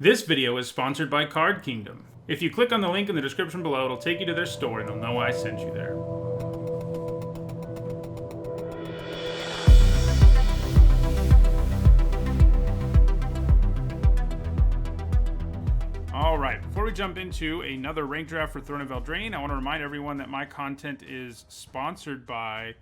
This video is sponsored by Card Kingdom. If you click on the link in the description below, it'll take you to their store and they'll know I sent you there. Alright, before we jump into another rank draft for Throne of Eldraine, I want to remind everyone that my content is sponsored by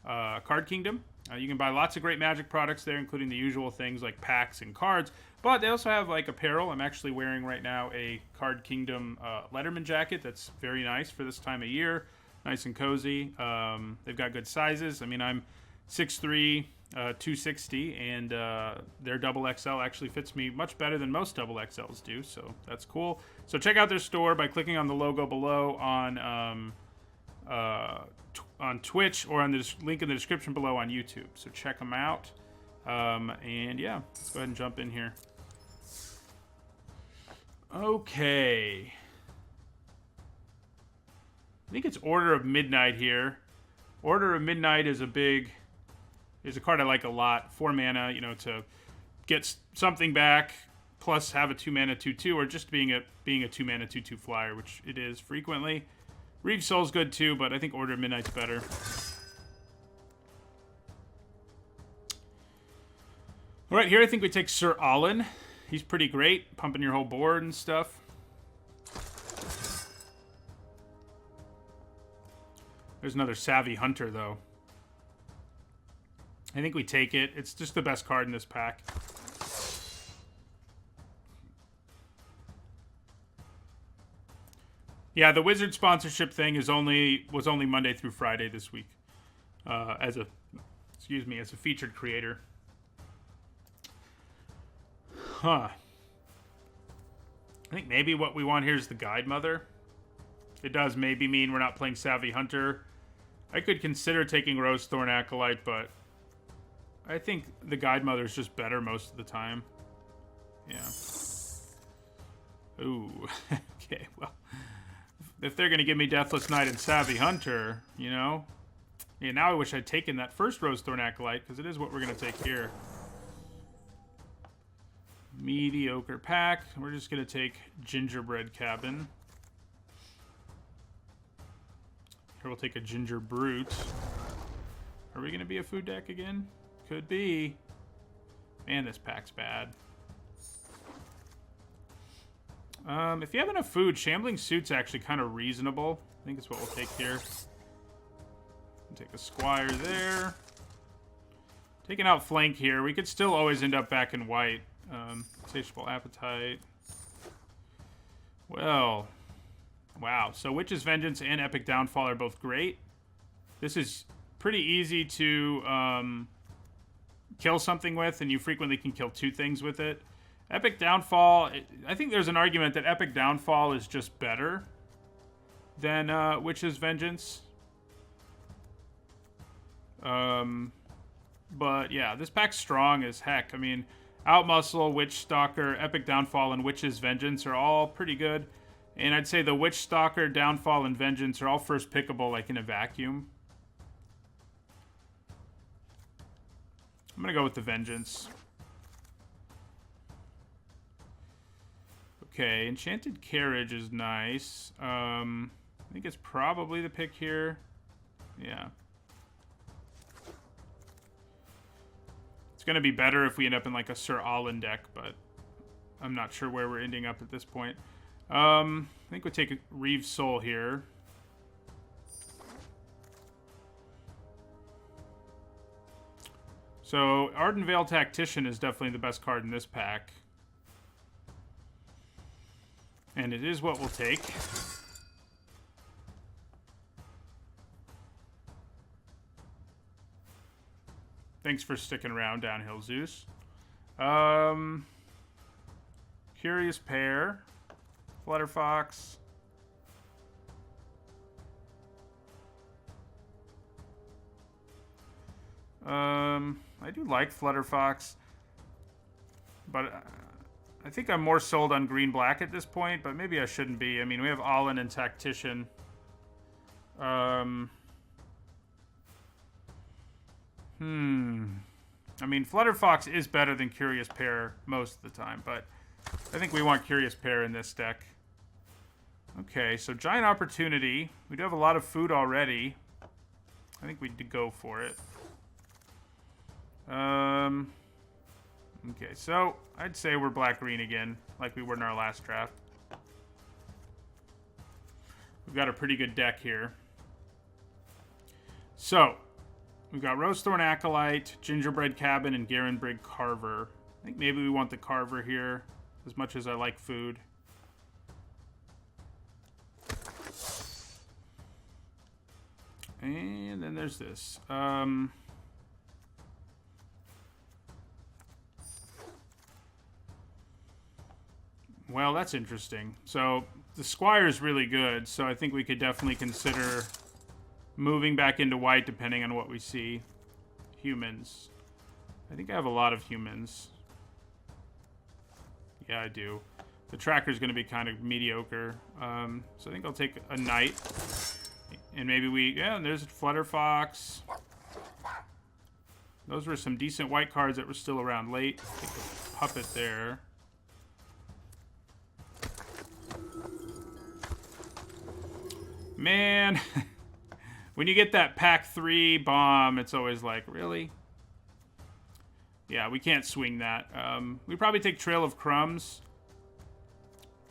Card Kingdom. You can buy lots of great Magic products there, including the usual things like packs and cards, but they also have like apparel. I'm actually wearing right now a Card Kingdom Letterman jacket that's very nice for this time of year. Nice and cozy. They've got good sizes. I mean, I'm 6'3", 260, and their double XL actually fits me much better than most double XLs do, so that's cool. So check out their store by clicking on the logo below on Twitch or on the link in the description below on YouTube. So check them out. And yeah, let's go ahead and jump in here. Okay. I think it's Order of Midnight here. Order of Midnight is a card I like a lot. 4 mana, you know, to get something back, plus have a 2 mana 2/2, or just being a 2 mana 2/2 flyer, which it is frequently. Reeve Soul's good too, but I think Order of Midnight's better. Alright, here I think we take Sir Allen. He's pretty great, pumping your whole board and stuff. There's another Savvy Hunter, though. I think we take it. It's just the best card in this pack. Yeah, the Wizard sponsorship thing was only Monday through Friday this week. As a featured creator. Huh. I think maybe what we want here is the Guide Mother. It does maybe mean we're not playing Savvy Hunter. I could consider taking Rose Thorn Acolyte, but I think the Guide Mother is just better most of the time. Yeah. Ooh. Okay, well. If they're going to give me Deathless Knight and Savvy Hunter, you know. Yeah, now I wish I'd taken that first Rose Thorn Acolyte, because it is what we're going to take here. Mediocre pack. We're just going to take Gingerbread Cabin. Here we'll take a Ginger Brute. Are we going to be a food deck again? Could be. Man, this pack's bad. If you have enough food, Shambling Suit's actually kind of reasonable. I think it's what we'll take here. Take a Squire there. Taking out Flank here. We could still always end up back in white. Satiable Appetite. Well, wow. So Witch's Vengeance and Epic Downfall are both great. This is pretty easy to kill something with, and you frequently can kill 2 things with it. Epic Downfall, I think there's an argument that Epic Downfall is just better than Witch's Vengeance. But yeah, this pack's strong as heck. I mean, Outmuscle, Witch Stalker, Epic Downfall, and Witch's Vengeance are all pretty good. And I'd say the Witch Stalker, Downfall, and Vengeance are all first pickable like in a vacuum. I'm going to go with the Vengeance. Okay, Enchanted Carriage is nice. I think it's probably the pick here. Yeah. It's going to be better if we end up in like a Sir Allen deck, but I'm not sure where we're ending up at this point. I think we'll take a Reeve Soul here. So Ardenvale Tactician is definitely the best card in this pack. And it is what we'll take. Thanks for sticking around, Downhill Zeus. Curious Pair. Flutterfox. I do like Flutterfox. But I think I'm more sold on green-black at this point, but maybe I shouldn't be. I mean, we have Allen and Tactician. I mean, Flutterfox is better than Curious Pair most of the time, but I think we want Curious Pair in this deck. Okay, so Giant Opportunity. We do have a lot of food already. I think we'd go for it. Okay, so I'd say we're black-green again, like we were in our last draft. We've got a pretty good deck here. So, we've got Rosethorn Acolyte, Gingerbread Cabin, and Garenbrig Carver. I think maybe we want the Carver here, as much as I like food. And then there's this. Well, that's interesting. So, the Squire's really good, so I think we could definitely consider moving back into white depending on what we see. Humans. I think I have a lot of humans. Yeah, I do. The tracker's going to be kind of mediocre. So I think I'll take a knight. And maybe we... Yeah, and there's a Flutterfox. Those were some decent white cards that were still around late. Take a puppet there. Man, when you get that pack 3 bomb, it's always like, really? Yeah, we can't swing that. We probably take Trail of Crumbs.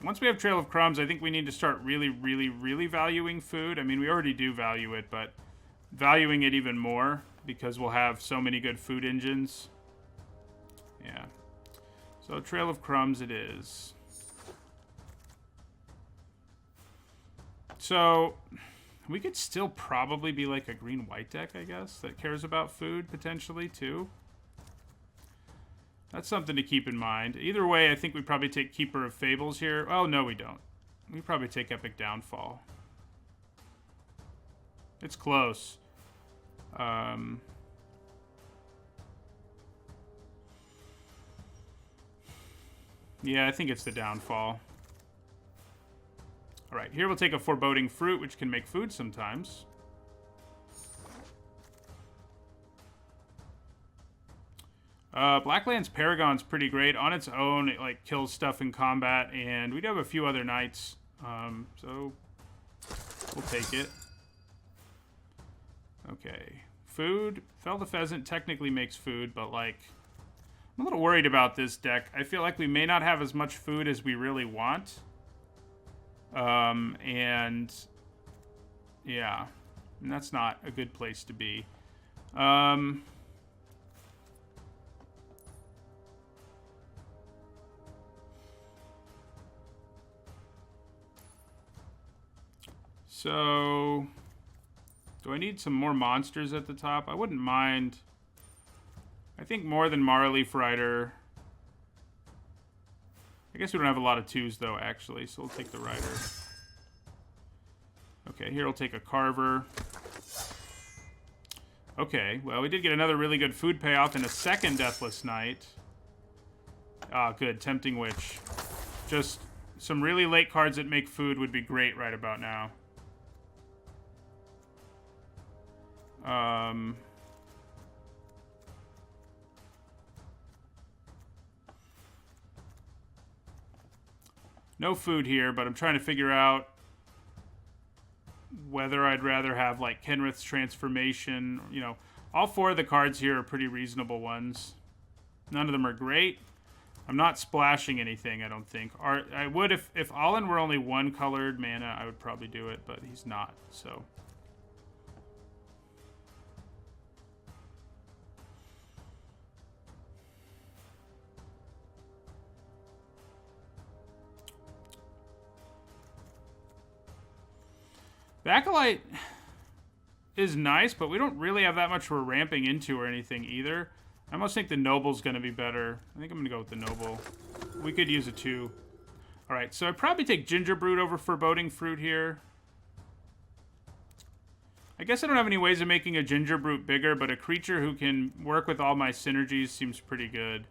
Once we have Trail of Crumbs, I think we need to start really, really, really valuing food. I mean, we already do value it, but valuing it even more because we'll have so many good food engines. Yeah. So Trail of Crumbs it is. So, we could still probably be like a green-white deck, I guess, that cares about food, potentially, too. That's something to keep in mind. Either way, I think we probably take Keeper of Fables here. Oh, no, we don't. We probably take Epic Downfall. It's close. Yeah, I think it's the Downfall. All right, here we'll take a Foreboding Fruit, which can make food sometimes. Blacklands Paragon's pretty great. On its own, it like kills stuff in combat, and we do have a few other knights, so we'll take it. Okay, food. Fell the Pheasant technically makes food, but like, I'm a little worried about this deck. I feel like we may not have as much food as we really want. And yeah, and that's not a good place to be. So do I need some more monsters at the top? I wouldn't mind. I think more than Marleaf Rider. I guess we don't have a lot of 2s, though, actually, so we'll take the Rider. Okay, here we'll take a Carver. Okay, well, we did get another really good food payoff and a second Deathless Knight. Ah, good. Tempting Witch. Just some really late cards that make food would be great right about now. No food here, but I'm trying to figure out whether I'd rather have, like, Kenrith's Transformation. You know, all 4 of the cards here are pretty reasonable ones. None of them are great. I'm not splashing anything, I don't think. I would, if Allen were only 1 colored mana, I would probably do it, but he's not, so... The Acolyte is nice, but we don't really have that much we're ramping into or anything either. I almost think the Noble's going to be better. I think I'm going to go with the Noble. We could use a 2. All right, so I'd probably take Gingerbrute over Foreboding Fruit here. I guess I don't have any ways of making a Gingerbrute bigger, but a creature who can work with all my synergies seems pretty good.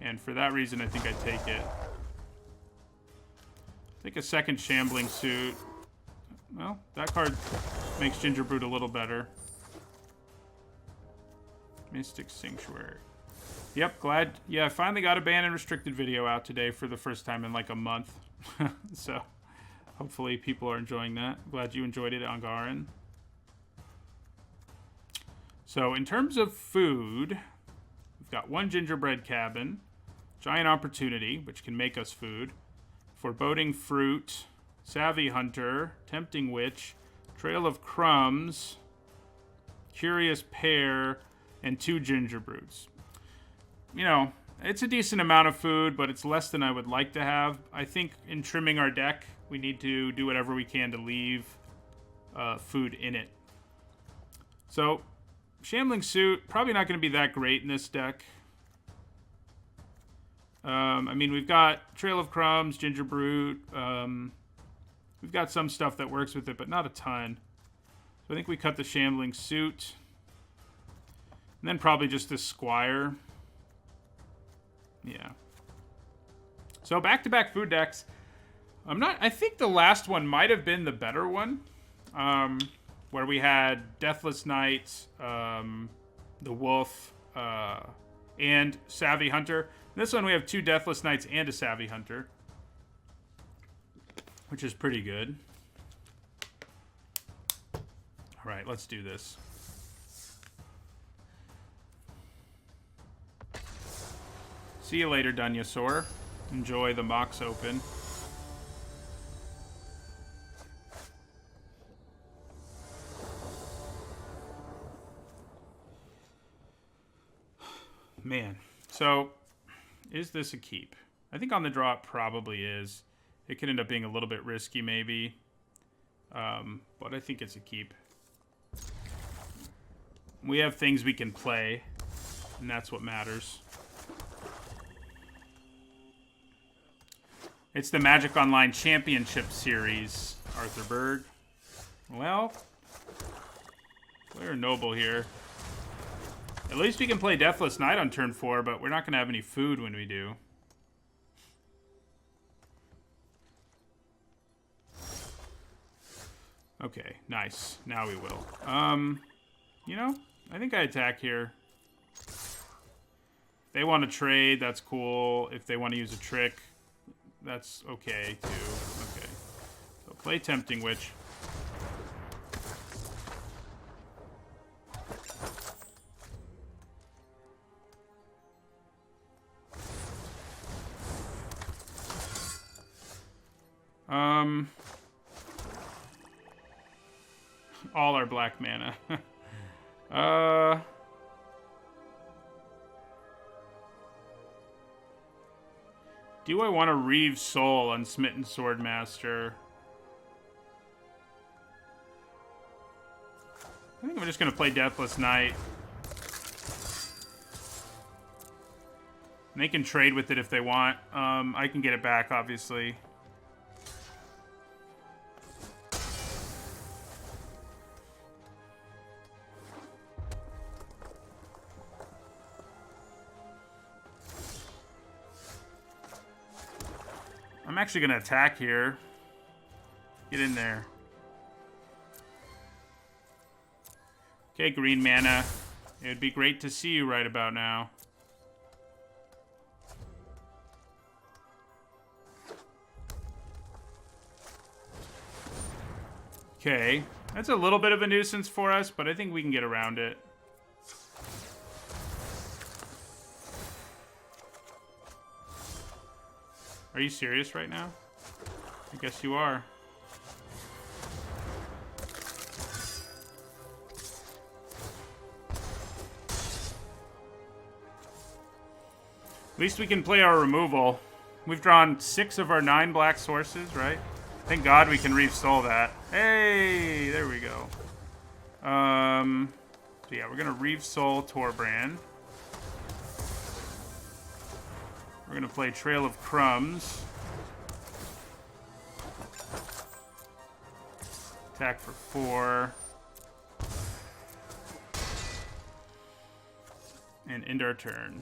And for that reason, I think I'd take it. Take a second Shambling Suit. Well, that card makes Gingerbrute a little better. Mystic Sanctuary. Yep, glad. Yeah, I finally got a banned and restricted video out today for the first time in like a month. So, hopefully people are enjoying that. Glad you enjoyed it, Angaran. So, in terms of food, we've got one gingerbread cabin, giant opportunity, which can make us food, foreboding fruit, savvy hunter, tempting witch, trail of crumbs, curious pear, and 2 ginger broods. You know, it's a decent amount of food, but it's less than I would like to have. I think in trimming our deck, we need to do whatever we can to leave food in it. So, Shambling Suit, probably not going to be that great in this deck. I mean, we've got Trail of Crumbs, Ginger Brute. We've got some stuff that works with it, but not a ton. So I think we cut the Shambling Suit. And then probably just this Squire. Yeah. So back-to-back food decks. I think the last one might have been the better one. Where we had Deathless Knight, the Wolf, and Savvy Hunter. In this one we have 2 Deathless Knights and a Savvy Hunter, which is pretty good. All right, let's do this. See you later, Dunyasaur. Enjoy the Mox Open. Man, so is this a keep? I think on the draw it probably is. It could end up being a little bit risky maybe, but I think it's a keep. We have things we can play, and that's what matters. It's the Magic Online Championship Series, Arthur Berg. Well, we're noble here. At least we can play Deathless Knight on turn 4, but we're not going to have any food when we do. Okay, nice. Now we will. You know, I think I attack here. If they want to trade, that's cool. If they want to use a trick, that's okay, too. Okay. So play Tempting Witch. All our black mana. Do I want to Reeve Soul on Smitten Swordmaster? I think I'm just going to play Deathless Knight. And they can trade with it if they want. I can get it back, obviously. I'm actually going to attack here. Get in there. Okay, green mana. It would be great to see you right about now. Okay, that's a little bit of a nuisance for us, but I think we can get around it. Are you serious right now? I guess you are. At least we can play our removal. We've drawn 6 of our 9 black sources, right? Thank God we can Reeve Soul that. Hey, there we go. So yeah, we're gonna Reeve Soul Torbrand. We're gonna play Trail of Crumbs. Attack for 4. And end our turn.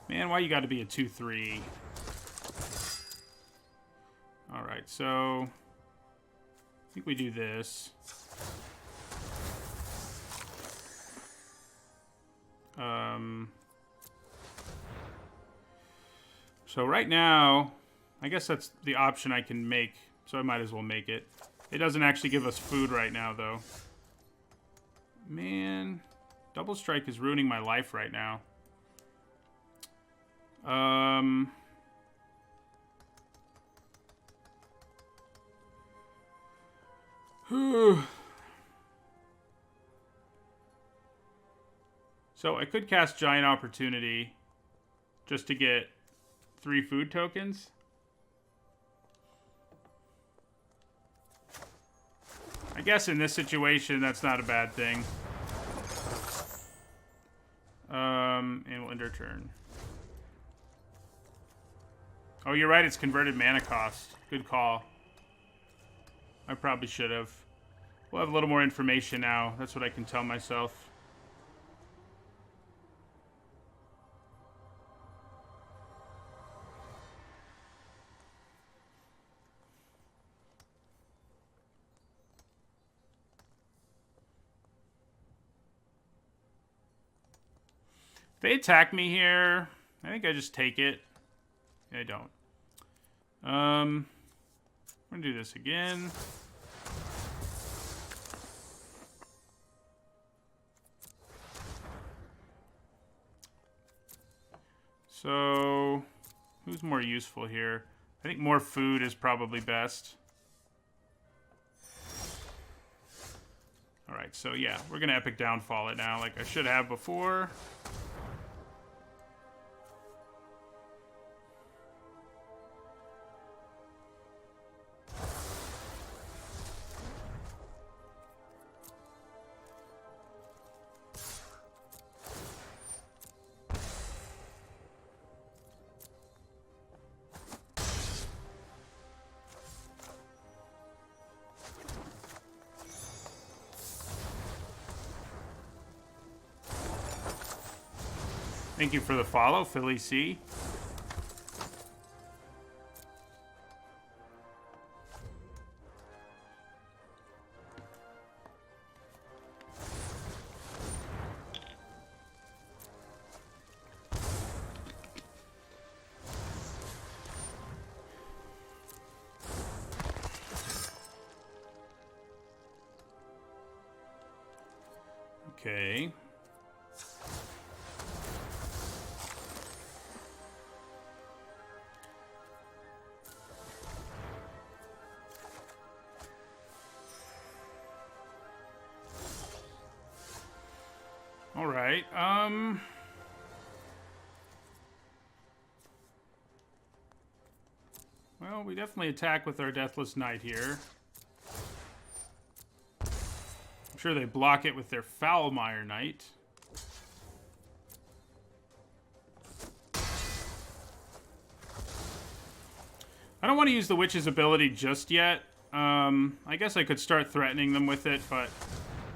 Man, why you gotta be a 2/3? Alright, so I think we do this. So right now, I guess that's the option I can make. So I might as well make it. It doesn't actually give us food right now, though. Man, Double Strike is ruining my life right now. So I could cast Giant Opportunity just to get 3 food tokens. I guess in this situation, that's not a bad thing. And we'll end our turn. Oh, you're right. It's converted mana cost. Good call. I probably should have. We'll have a little more information now. That's what I can tell myself. If they attack me here, I think I just take it. I don't. I'm gonna do this again. So, who's more useful here? I think more food is probably best. Alright, so yeah, we're gonna Epic Downfall it now, like I should have before. Thank you for the follow, Philly C. Okay. All right. Well, we definitely attack with our Deathless Knight here. I'm sure they block it with their Foulmire Knight. I don't want to use the Witch's ability just yet. I guess I could start threatening them with it, but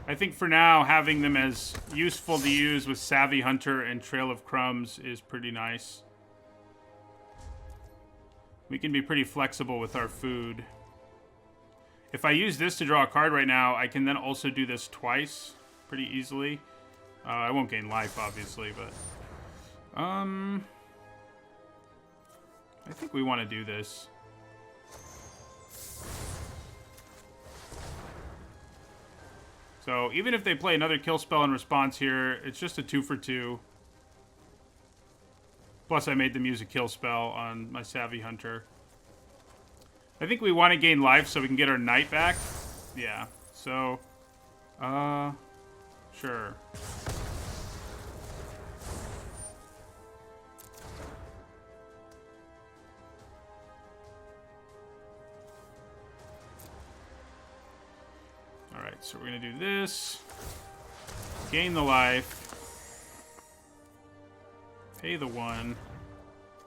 I think for now, having them as useful to use with Savvy Hunter and Trail of Crumbs is pretty nice. We can be pretty flexible with our food. If I use this to draw a card right now, I can then also do this twice pretty easily. I won't gain life, obviously, but... I think we want to do this. So, even if they play another kill spell in response here, it's just a 2-for-2. Plus, I made them use a kill spell on my Savvy Hunter. I think we want to gain life so we can get our Knight back. Yeah, so... sure. Alright, so we're going to do this. Gain the life. Pay the 1.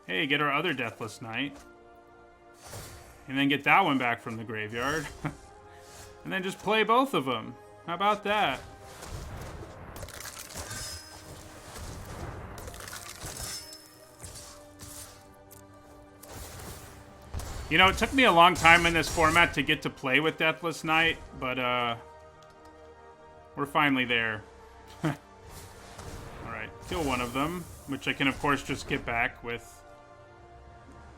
Hey, get our other Deathless Knight. And then get that one back from the graveyard. And then just play both of them. How about that? You know, it took me a long time in this format to get to play with Deathless Knight, but we're finally there. Alright. Kill one of them, which I can, of course, just get back with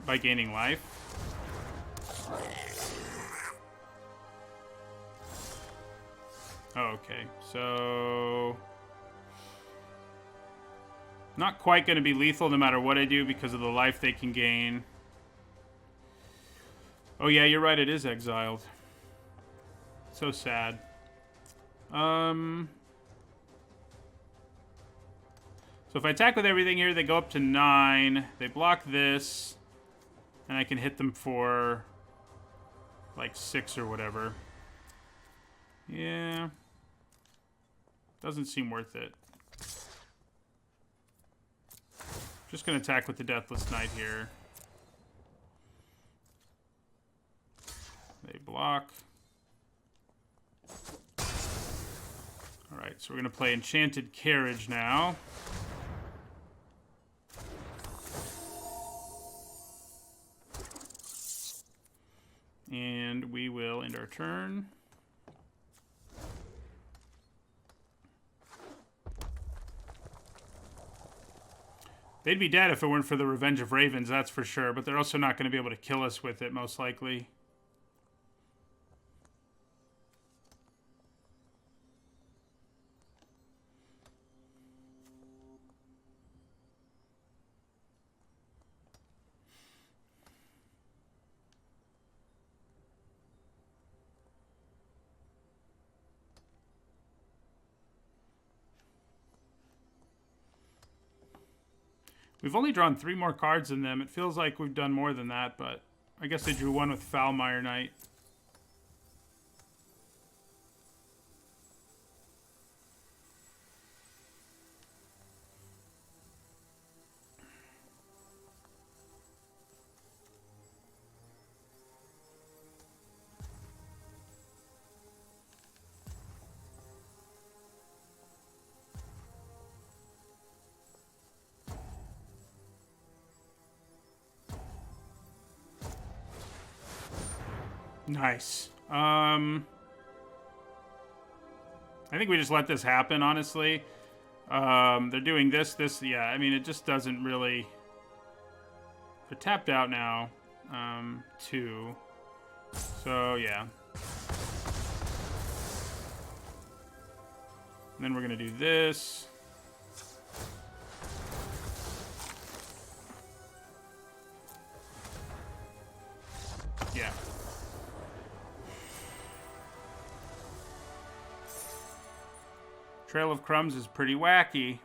by gaining life. Okay, so not quite going to be lethal no matter what I do because of the life they can gain. Oh yeah, you're right, it is exiled. So sad. So if I attack with everything here, they go up to 9. They block this. And I can hit them for like 6 or whatever. Yeah. Doesn't seem worth it. Just going to attack with the Deathless Knight here. They block. Alright, so we're going to play Enchanted Carriage now. And we will end our turn. They'd be dead if it weren't for the Revenge of Ravens, that's for sure. But they're also not going to be able to kill us with it, most likely. We've only drawn 3 more cards than them. It feels like we've done more than that, but I guess I drew one with Foulmire Knight. Nice. I think we just let this happen, honestly. They're doing this. Yeah, I mean, it just doesn't really... They're tapped out now. 2. So, yeah. And then we're going to do this. Yeah. Trail of Crumbs is pretty wacky.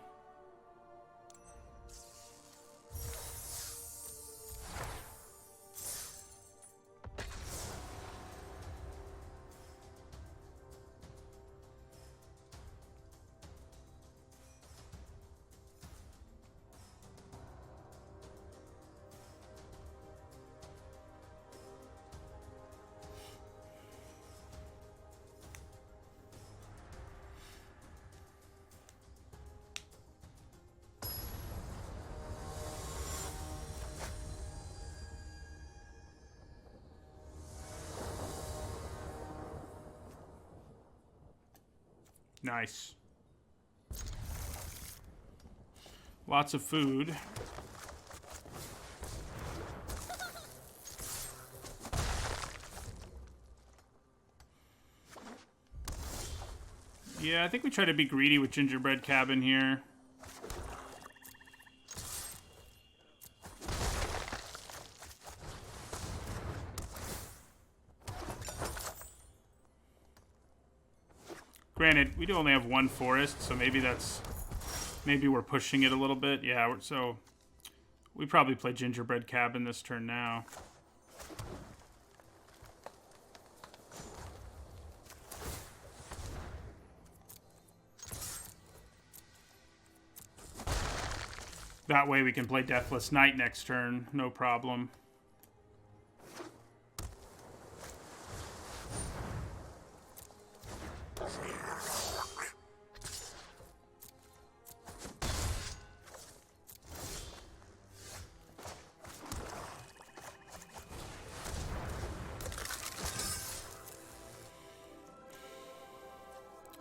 Nice. Lots of food. Yeah, I think we try to be greedy with Gingerbread Cabin here. Granted, we do only have 1 forest, so maybe we're pushing it a little bit. Yeah, so we probably play Gingerbread Cabin this turn now. That way we can play Deathless Knight next turn, no problem.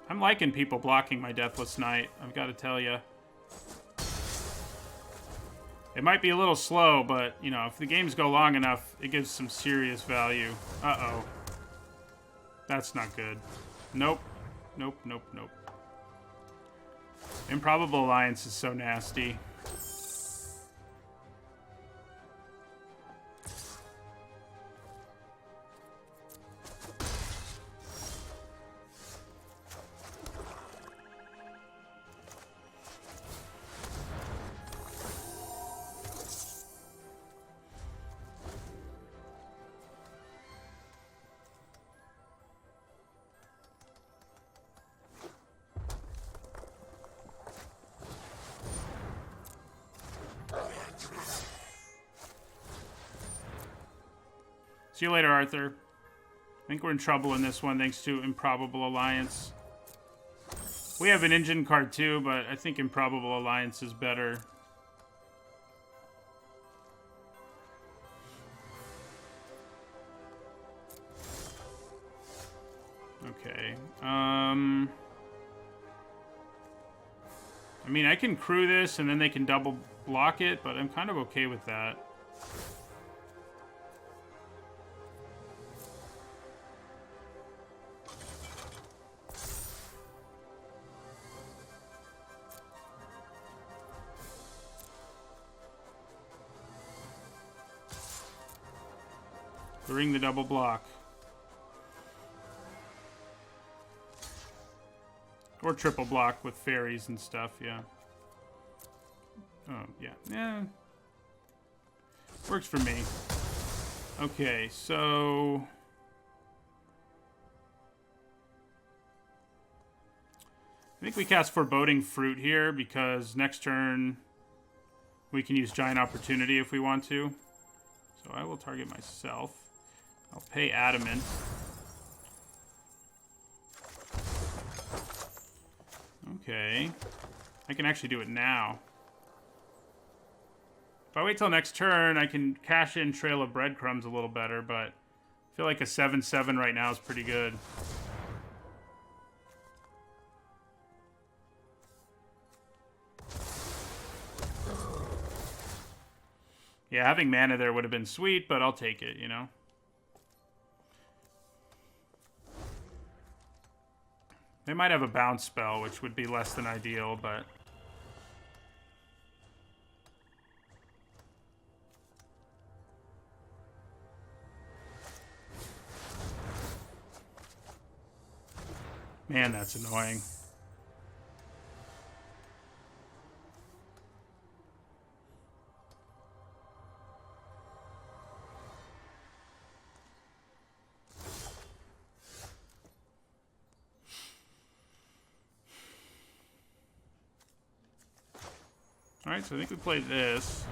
I'm liking people blocking my Deathless Knight, I've got to tell you. It might be a little slow, but, you know, if the games go long enough, it gives some serious value. Uh-oh. That's not good. Nope. Nope, nope, nope. Improbable Alliance is so nasty. See you later, Arthur. I think we're in trouble in this one thanks to Improbable Alliance. We have an engine card too, but I think Improbable Alliance is better. Okay. I mean, I can crew this and then they can double block it, but I'm kind of okay with that. Ring the double block. Or triple block with fairies and stuff, yeah. Oh, yeah. Yeah. Works for me. Okay, so... I think we cast Foreboding Fruit here because next turn we can use Giant Opportunity if we want to. So I will target myself. I'll pay Adamant. Okay. I can actually do it now. If I wait till next turn, I can cash in Trail of Breadcrumbs a little better, but I feel like a 7/7 right now is pretty good. Yeah, having mana there would have been sweet, but I'll take it, you know? They might have a bounce spell, which would be less than ideal, but... Man, that's annoying. Alright, so I think we played this.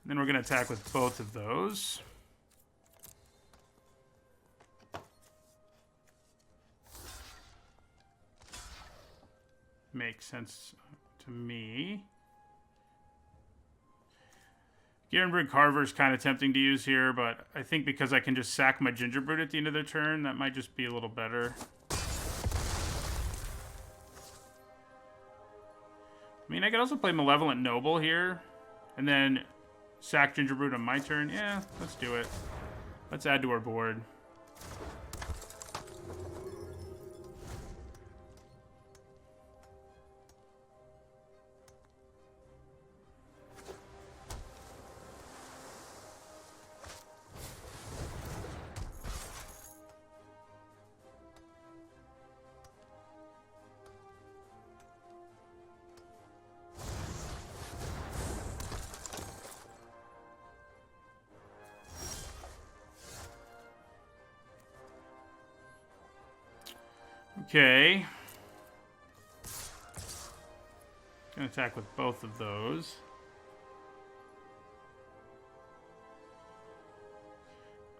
And then we're going to attack with both of those. Makes sense to me. Garenbrug Carver is kind of tempting to use here, but I think because I can just sack my Gingerbread at the end of their turn, that might just be a little better. I mean, I could also play Malevolent Noble here, and then sack Gingerbread on my turn. Yeah, let's do it. Let's add to our board. Okay. Gonna attack with both of those.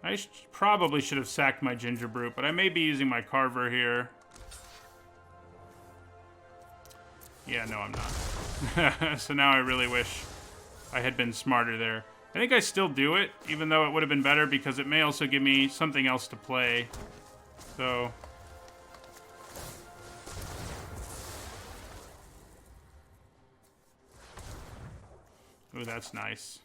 I probably should have sacked my Gingerbread, but I may be using my Carver here. Yeah, no, I'm not. So now I really wish I had been smarter there. I think I still do it, even though it would have been better because it may also give me something else to play. So... Oh, that's nice.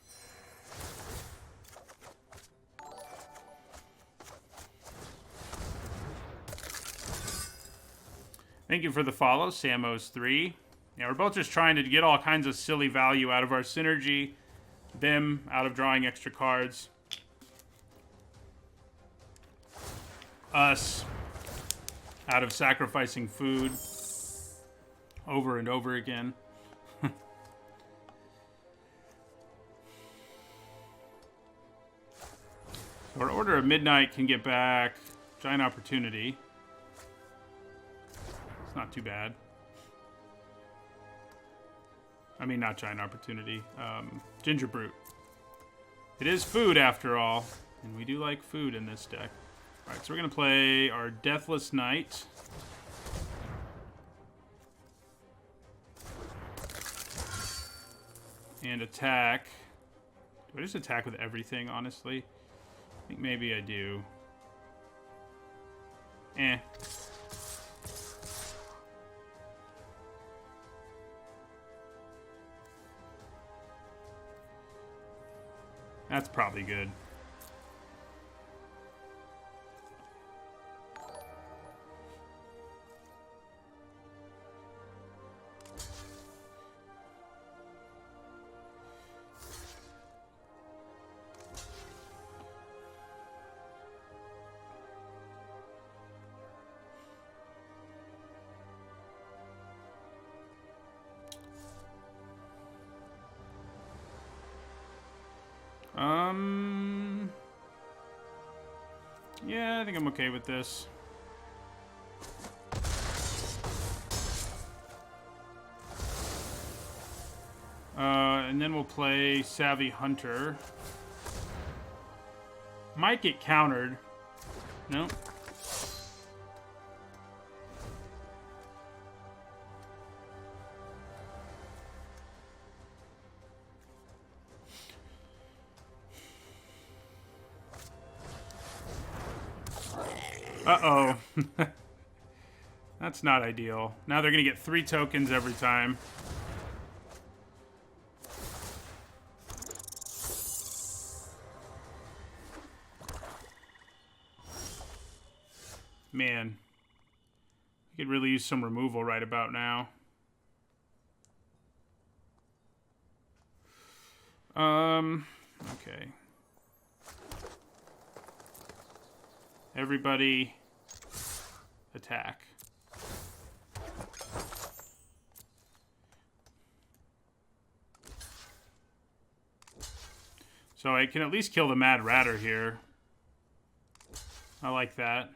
Thank you for the follow, Samos3. Yeah, we're both just trying to get all kinds of silly value out of our synergy. Them out of drawing extra cards. Us out of sacrificing food over and over again. So our Order of Midnight can get back Giant Opportunity. It's not too bad. I mean, not Giant Opportunity. Ginger Brute. It is food, after all. And we do like food in this deck. Alright, so we're going to play our Deathless Knight. And attack. Do I just attack with everything, honestly? I think maybe I do. That's probably good. Yeah, I think I'm okay with this. And then we'll play Savvy Hunter. Might get countered. Nope. Uh-oh. That's not ideal. Now they're going to get 3 tokens every time. Man. I could really use some removal right about now. Okay. Everybody attack. So I can at least kill the Mad Ratter here. I like that.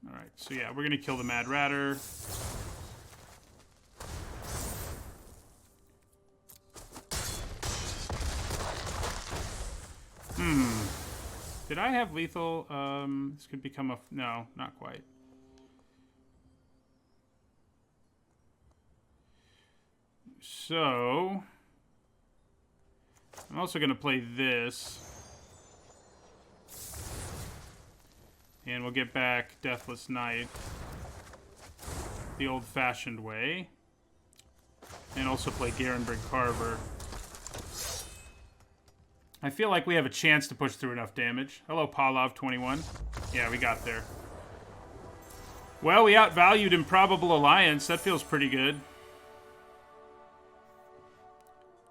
Alright, so yeah, we're gonna kill the Mad Ratter. Did I have lethal? This could become a... No, not quite. So... I'm also going to play this. And we'll get back Deathless Knight the old-fashioned way. And also play Garenbrig Carver. I feel like we have a chance to push through enough damage. Hello, Pavlov21. Yeah, we got there. Well, we outvalued Improbable Alliance. That feels pretty good.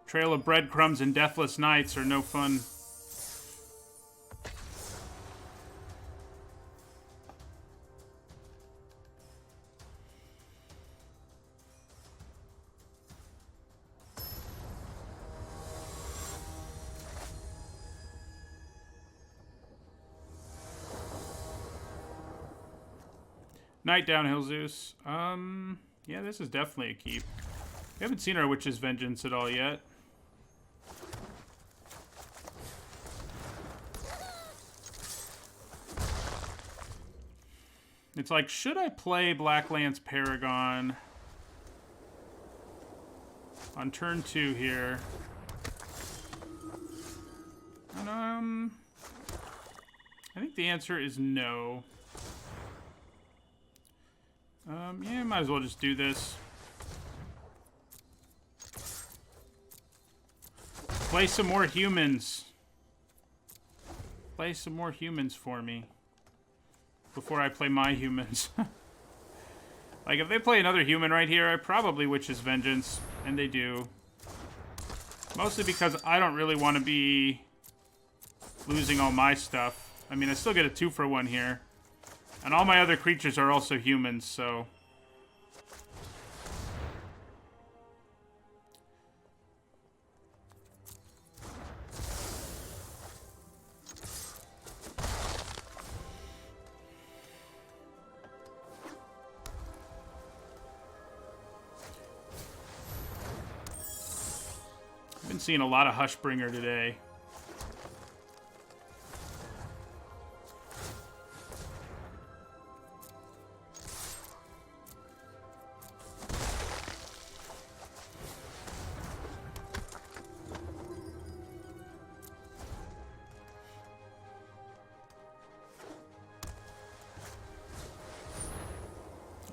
Trail of Breadcrumbs and Deathless Knights are no fun. Night Downhill Zeus. Yeah, this is definitely a keep. We haven't seen our Witch's Vengeance at all yet. It's like, should I play Blacklance Paragon on turn 2 here? And, I think the answer is no. Yeah, might as well just do this. Play some more humans. Play some more humans for me. Before I play my humans. Like, if they play another human right here, I probably Witch's Vengeance. And they do. Mostly because I don't really want to be losing all my stuff. I mean, I still get a 2-for-1 here. And all my other creatures are also humans, so... I've been seeing a lot of Hushbringer today.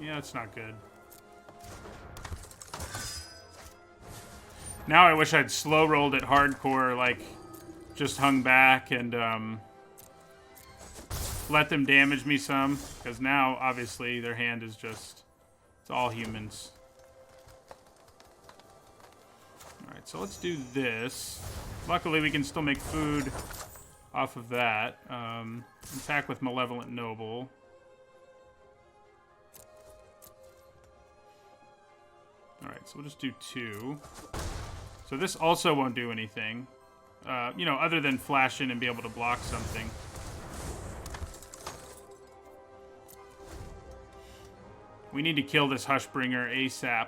Yeah, it's not good. Now I wish I'd slow rolled it hardcore, like, just hung back and let them damage me some. Because now, obviously, their hand is just, it's all humans. Alright, so let's do this. Luckily, we can still make food off of that. Attack with Malevolent Noble. Alright, so we'll just do 2. So this also won't do anything. You know, other than flash in and be able to block something. We need to kill this Hushbringer ASAP.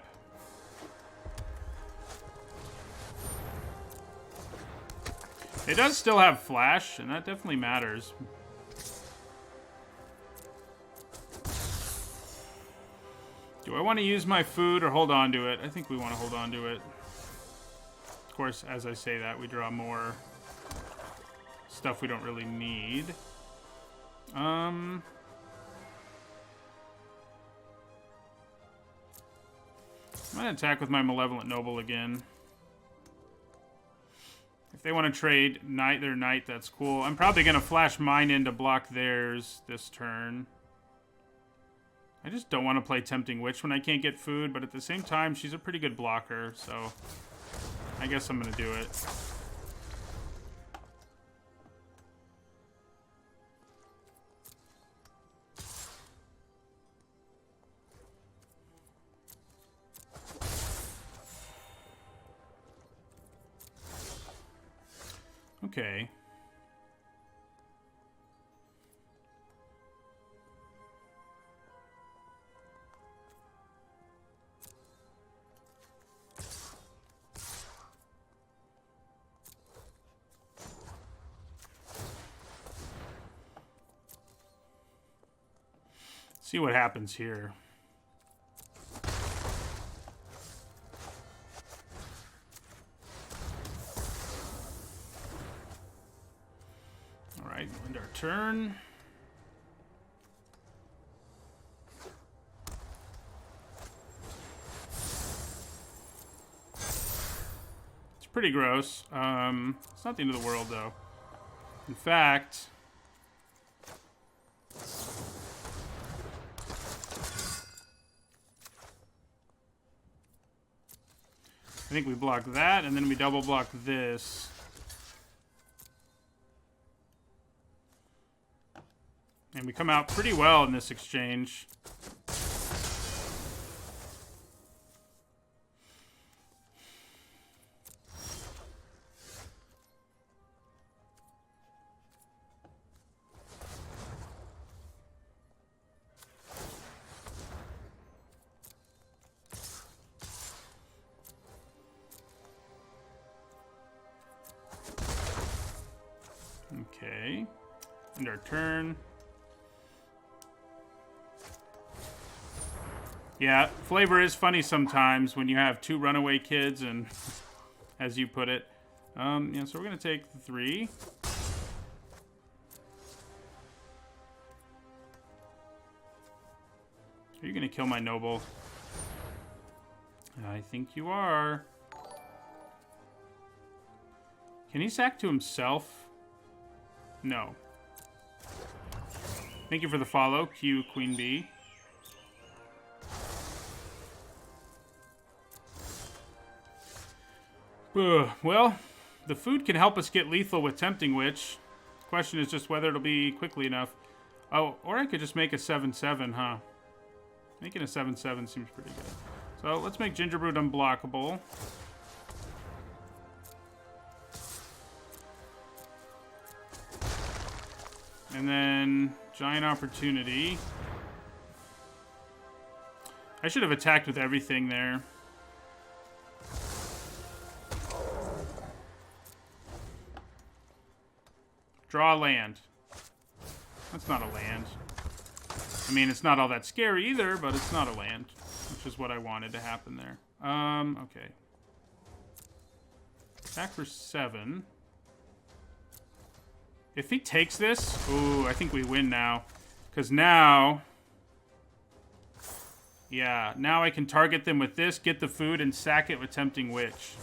It does still have flash, and that definitely matters. Do I want to use my food or hold on to it? I think we want to hold on to it. Of course, as I say that, we draw more stuff we don't really need. I'm going to attack with my Malevolent Noble again. If they want to trade their knight, that's cool. I'm probably going to flash mine in to block theirs this turn. I just don't want to play Tempting Witch when I can't get food, but at the same time, she's a pretty good blocker, so I guess I'm going to do it. Okay. See what happens here. All right, end our turn. It's pretty gross. It's not the end of the world, though. In fact... I think we block that, and then we double block this. And we come out pretty well in this exchange. Okay, end our turn. Yeah, flavor is funny sometimes when you have 2 runaway kids and, as you put it. Yeah, so we're gonna take the 3. Are you gonna kill my noble? I think you are. Can he sack to himself? No. Thank you for the follow, Q Queen Bee. Well, the food can help us get lethal with Tempting Witch. Question is just whether it'll be quickly enough. Oh, or I could just make a 7/7, huh? Making a 7/7 seems pretty good. So let's make Gingerbread unblockable. And then Giant Opportunity. I should have attacked with everything there. Draw a land. That's not a land. I mean, it's not all that scary either, but it's not a land, which is what I wanted to happen there. Okay. Attack for 7. If he takes this, ooh, I think we win now. Because now, yeah, now I can target them with this, get the food, and sack it with Tempting Witch.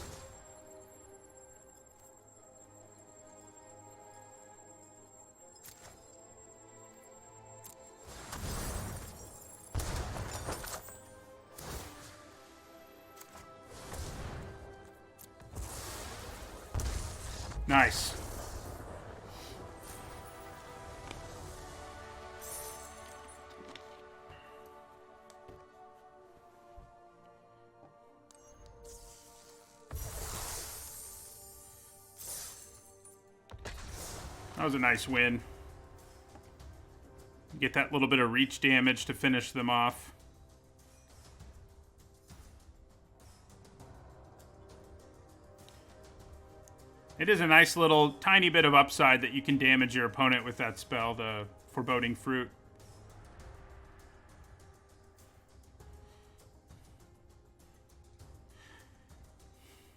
Nice. That was a nice win. Get that little bit of reach damage to finish them off. It is a nice little tiny bit of upside that you can damage your opponent with that spell, the Foreboding Fruit.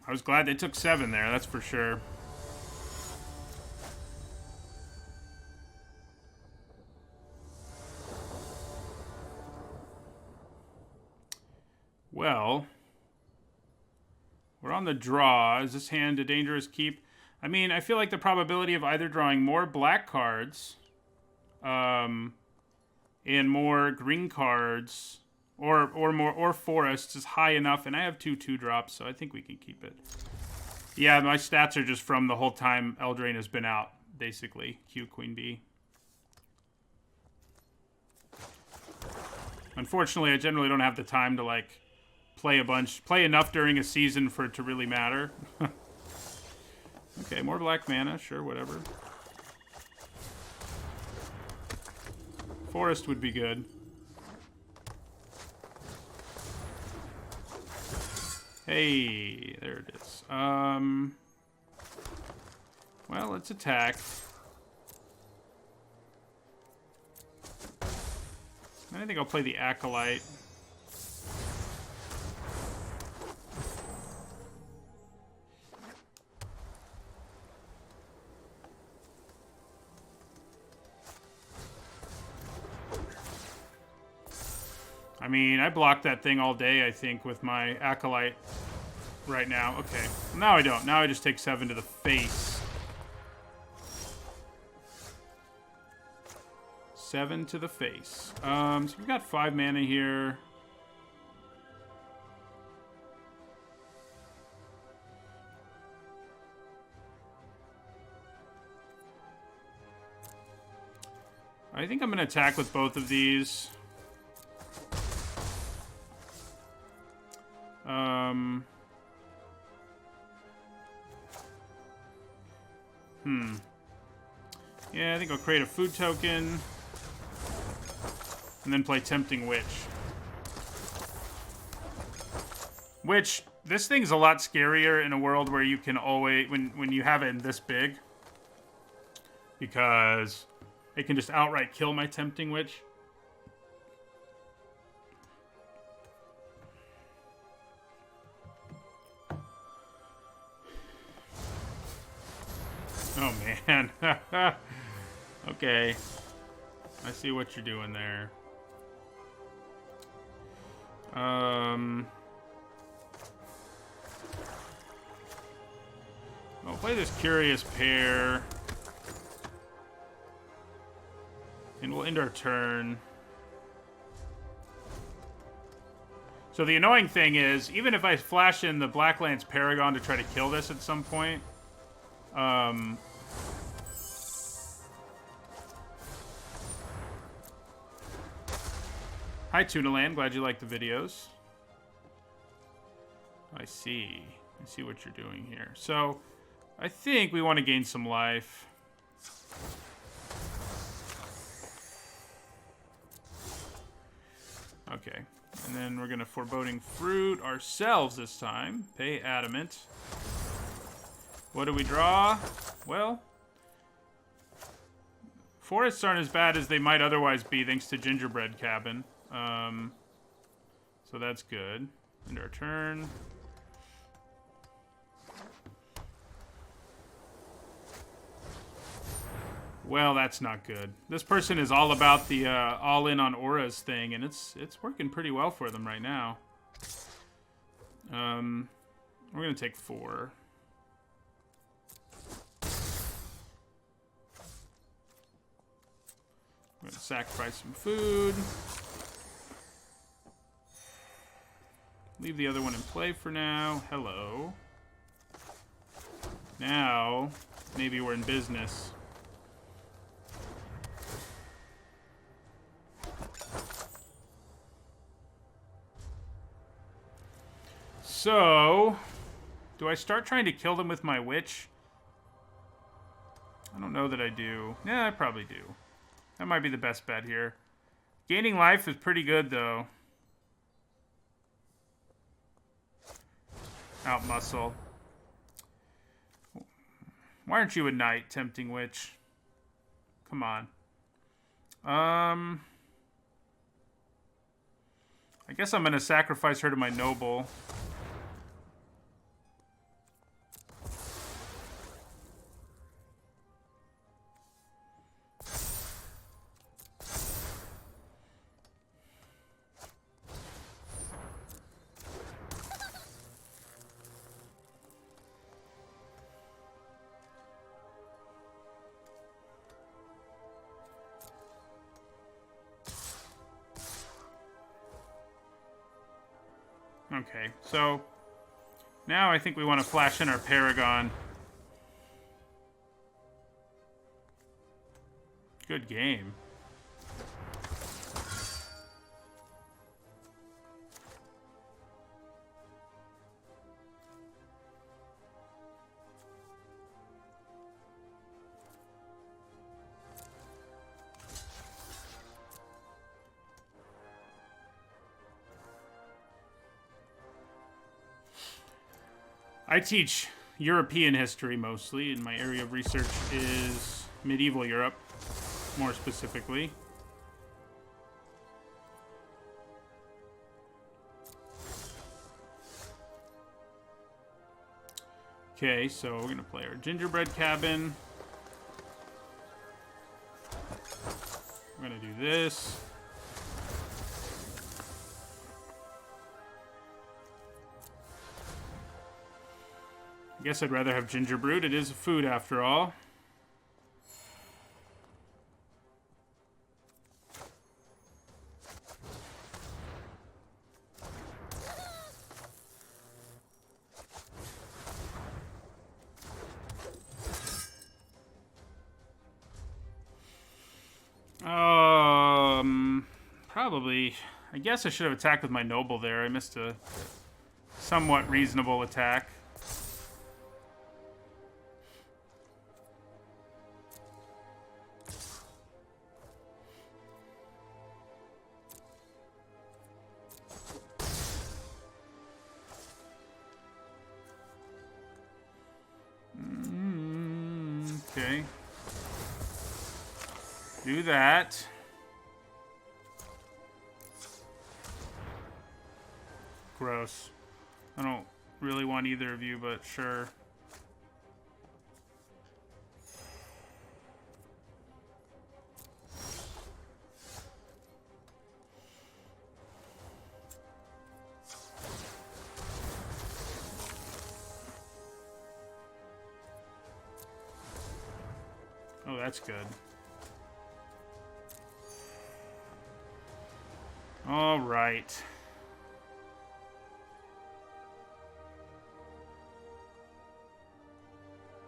I was glad they took 7 there, that's for sure. Well, we're on the draw. Is this hand a dangerous keep? I mean, I feel like the probability of either drawing more black cards and more green cards or forests is high enough, and I have 2/2 drops, so I think we can keep it. Yeah, my stats are just from the whole time Eldraine has been out, basically. Q Queen Bee. Unfortunately, I generally don't have the time to, like, play enough during a season for it to really matter. Okay, more black mana, sure, whatever. Forest would be good. Hey, there it is. Well, let's attack. I think I'll play the Acolyte. I mean, I blocked that thing all day, I think, with my Acolyte right now. Okay. Now I don't. Now I just take 7 to the face. 7 to the face. So we've got 5 mana here. I think I'm going to attack with both of these. Yeah, I think I'll create a food token. And then play Tempting Witch. Which, this thing's a lot scarier in a world where you can always, when you have it this big. Because it can just outright kill my Tempting Witch. Oh, man. Okay. I see what you're doing there. Oh, play this Curious Pair. And we'll end our turn. So the annoying thing is, even if I flash in the Blacklands Paragon to try to kill this at some point, hi, Tunaland. Glad you like the videos. I see what you're doing here. So, I think we want to gain some life. Okay. And then we're going to Foreboding Fruit ourselves this time. Pay Adamant. What do we draw? Well, forests aren't as bad as they might otherwise be thanks to Gingerbread Cabin. So that's good. End our turn. Well, that's not good. This person is all about the all-in on auras thing, and it's working pretty well for them right now. We're going to take 4. I'm going to sacrifice some food. Leave the other one in play for now. Hello. Now, maybe we're in business. So, do I start trying to kill them with my witch? I don't know that I do. Yeah, I probably do. That might be the best bet here. Gaining life is pretty good, though. Out muscle. Why aren't you a knight, Tempting Witch? Come on. I guess I'm going to sacrifice her to my noble. Okay, so now I think we want to flash in our Paragon. Good game. I teach European history mostly, and my area of research is medieval Europe, more specifically. Okay, so we're going to play our Gingerbread Cabin. We're going to do this. I guess I'd rather have Gingerbread. It is a food after all. Probably. I guess I should have attacked with my noble there. I missed a somewhat reasonable attack. Okay. Do that. Gross. I don't really want either of you, but sure. that's good. All right.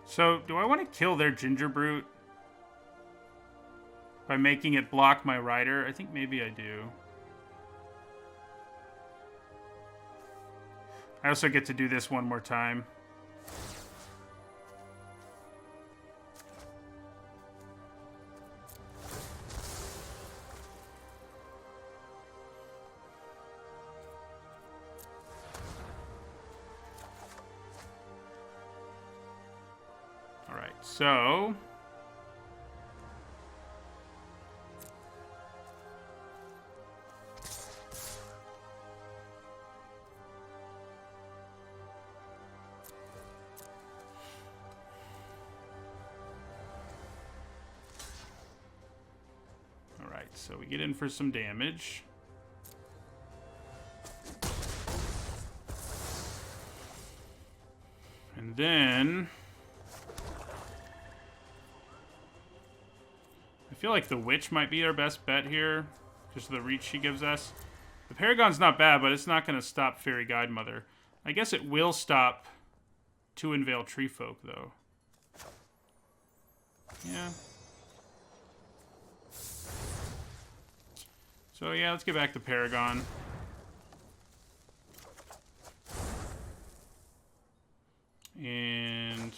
So, do I want to kill their Ginger Brute by making it block my Rider? I think maybe I do. I also get to do this one more time. All right, so... So we get in for some damage. And then... I feel like the Witch might be our best bet here. Just the reach she gives us. The Paragon's not bad, but it's not going to stop Fairy Guidemother. I guess it will stop 2 Unveil Treefolk, though. Yeah. So yeah, let's get back to Paragon. And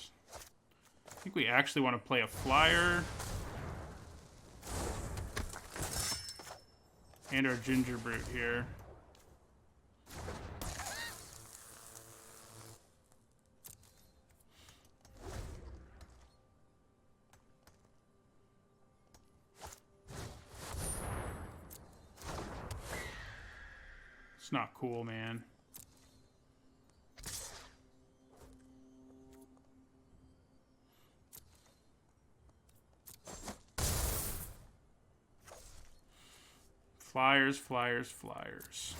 I think we actually want to play a Flyer. And our Ginger Brute here. It's not cool, man. Flyers, flyers, flyers.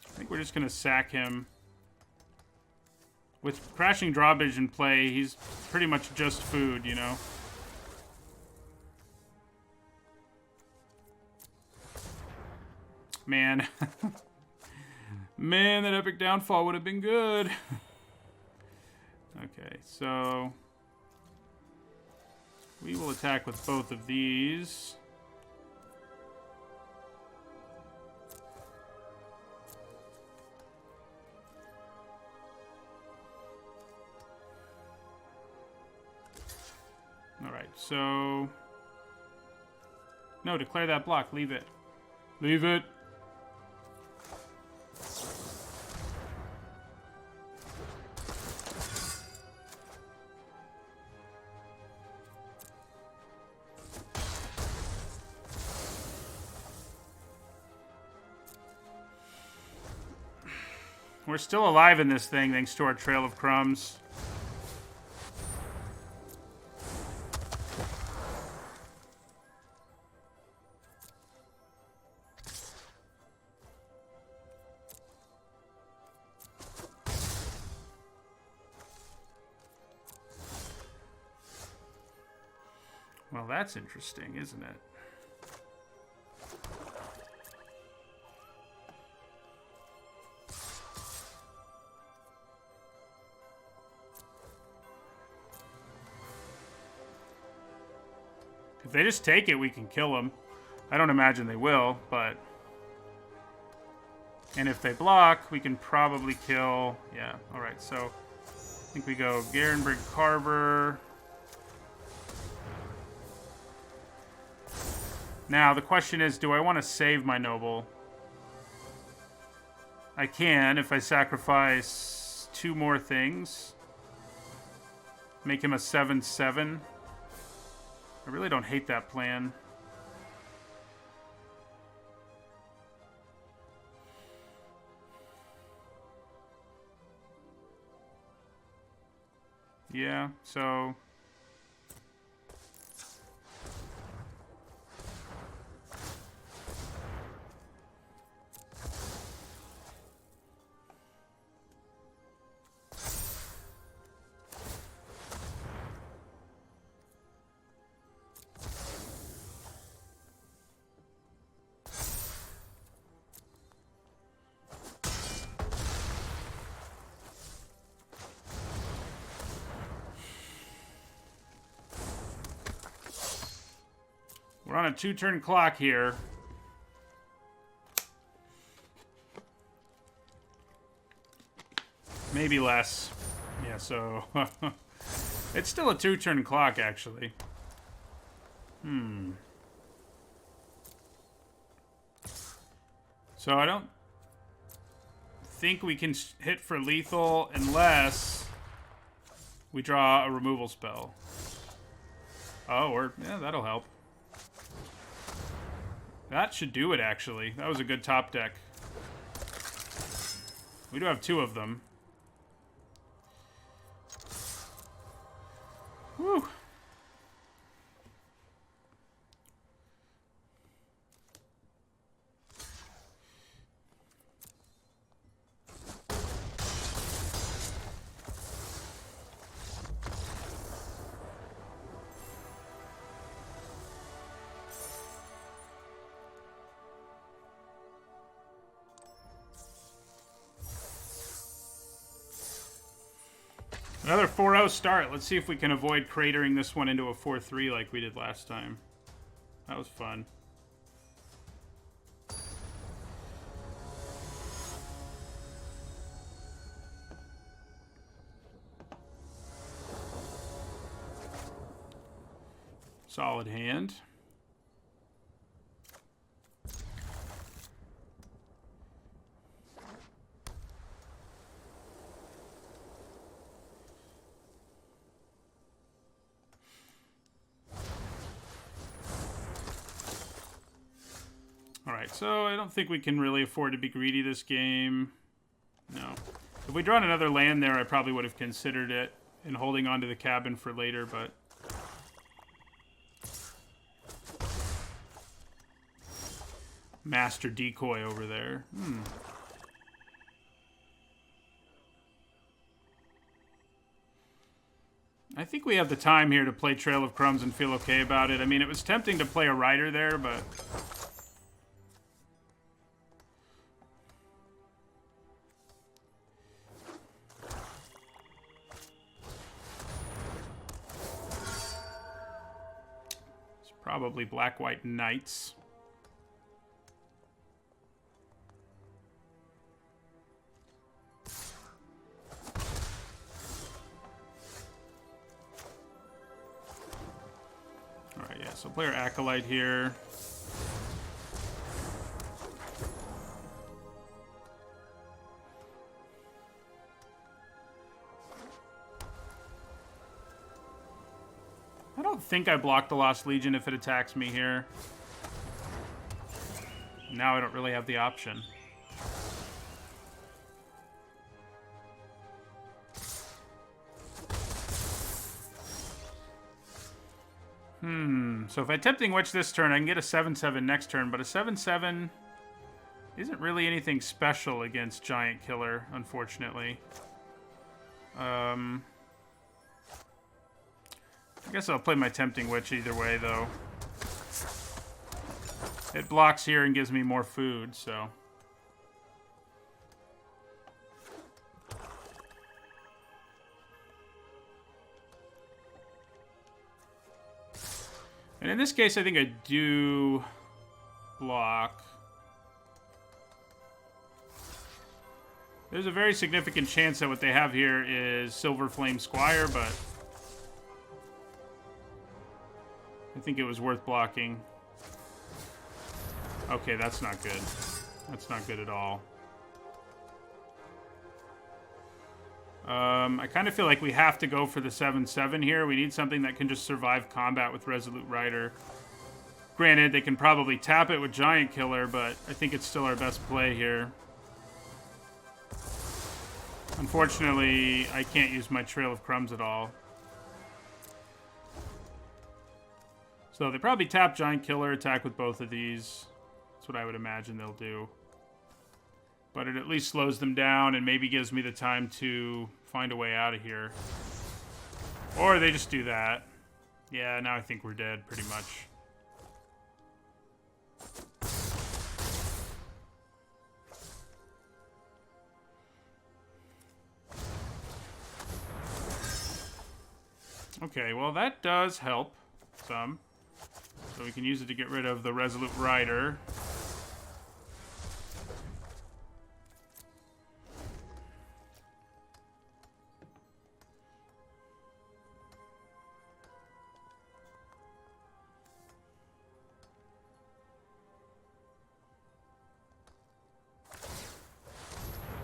I think we're just going to sack him. With Crashing Drawbridge in play, he's pretty much just food, you know? Man. Man, that Epic Downfall would have been good. Okay, so... we will attack with both of these. Alright, so... no, declare that block. Leave it. Leave it. We're still alive in this thing thanks to our Trail of Crumbs. Well, that's interesting, isn't it? If they just take it, we can kill them. I don't imagine they will, but... and if they block, we can probably kill... yeah, alright, so... I think we go Garenbrig Carver... Now, the question is, do I want to save my Noble? I can if I sacrifice 2 more things. Make him a 7/7. I really don't hate that plan. Yeah, so... We're on a 2-turn clock here. Maybe less. Yeah, so... it's still a 2-turn clock, actually. So I don't think we can hit for lethal unless we draw a removal spell. Oh, or... yeah, that'll help. That should do it, actually. That was a good top deck. We do have 2 of them. Whew. Another 4-0 start. Let's see if we can avoid cratering this one into a 4-3 like we did last time. That was fun. Solid hand. Alright, so I don't think we can really afford to be greedy this game. No. If we'd drawn another land there, I probably would have considered it and holding on to the cabin for later, but... Master Decoy over there. I think we have the time here to play Trail of Crumbs and feel okay about it. I mean, it was tempting to play a Rider there, but... it's probably Black-White Knights. So player Acolyte here. I don't think I block the Lost Legion if it attacks me here. Now I don't really have the option. So if I Tempting Witch this turn, I can get a 7/7 next turn, but a 7/7 isn't really anything special against Giant Killer, unfortunately. I guess I'll play my Tempting Witch either way, though. It blocks here and gives me more food, so... And in this case, I think I do block. There's a very significant chance that what they have here is Silver Flame Squire, but I think it was worth blocking. Okay, that's not good. That's not good at all. I kind of feel like we have to go for the 7/7 here. We need something that can just survive combat with Resolute Rider. Granted, they can probably tap it with Giant Killer, but I think it's still our best play here. Unfortunately, I can't use my Trail of Crumbs at all. So they probably tap Giant Killer, attack with both of these. That's what I would imagine they'll do. But it at least slows them down and maybe gives me the time to find a way out of here. Or they just do that. Yeah, now I think we're dead, pretty much. Okay, well that does help some. So we can use it to get rid of the Resolute Rider.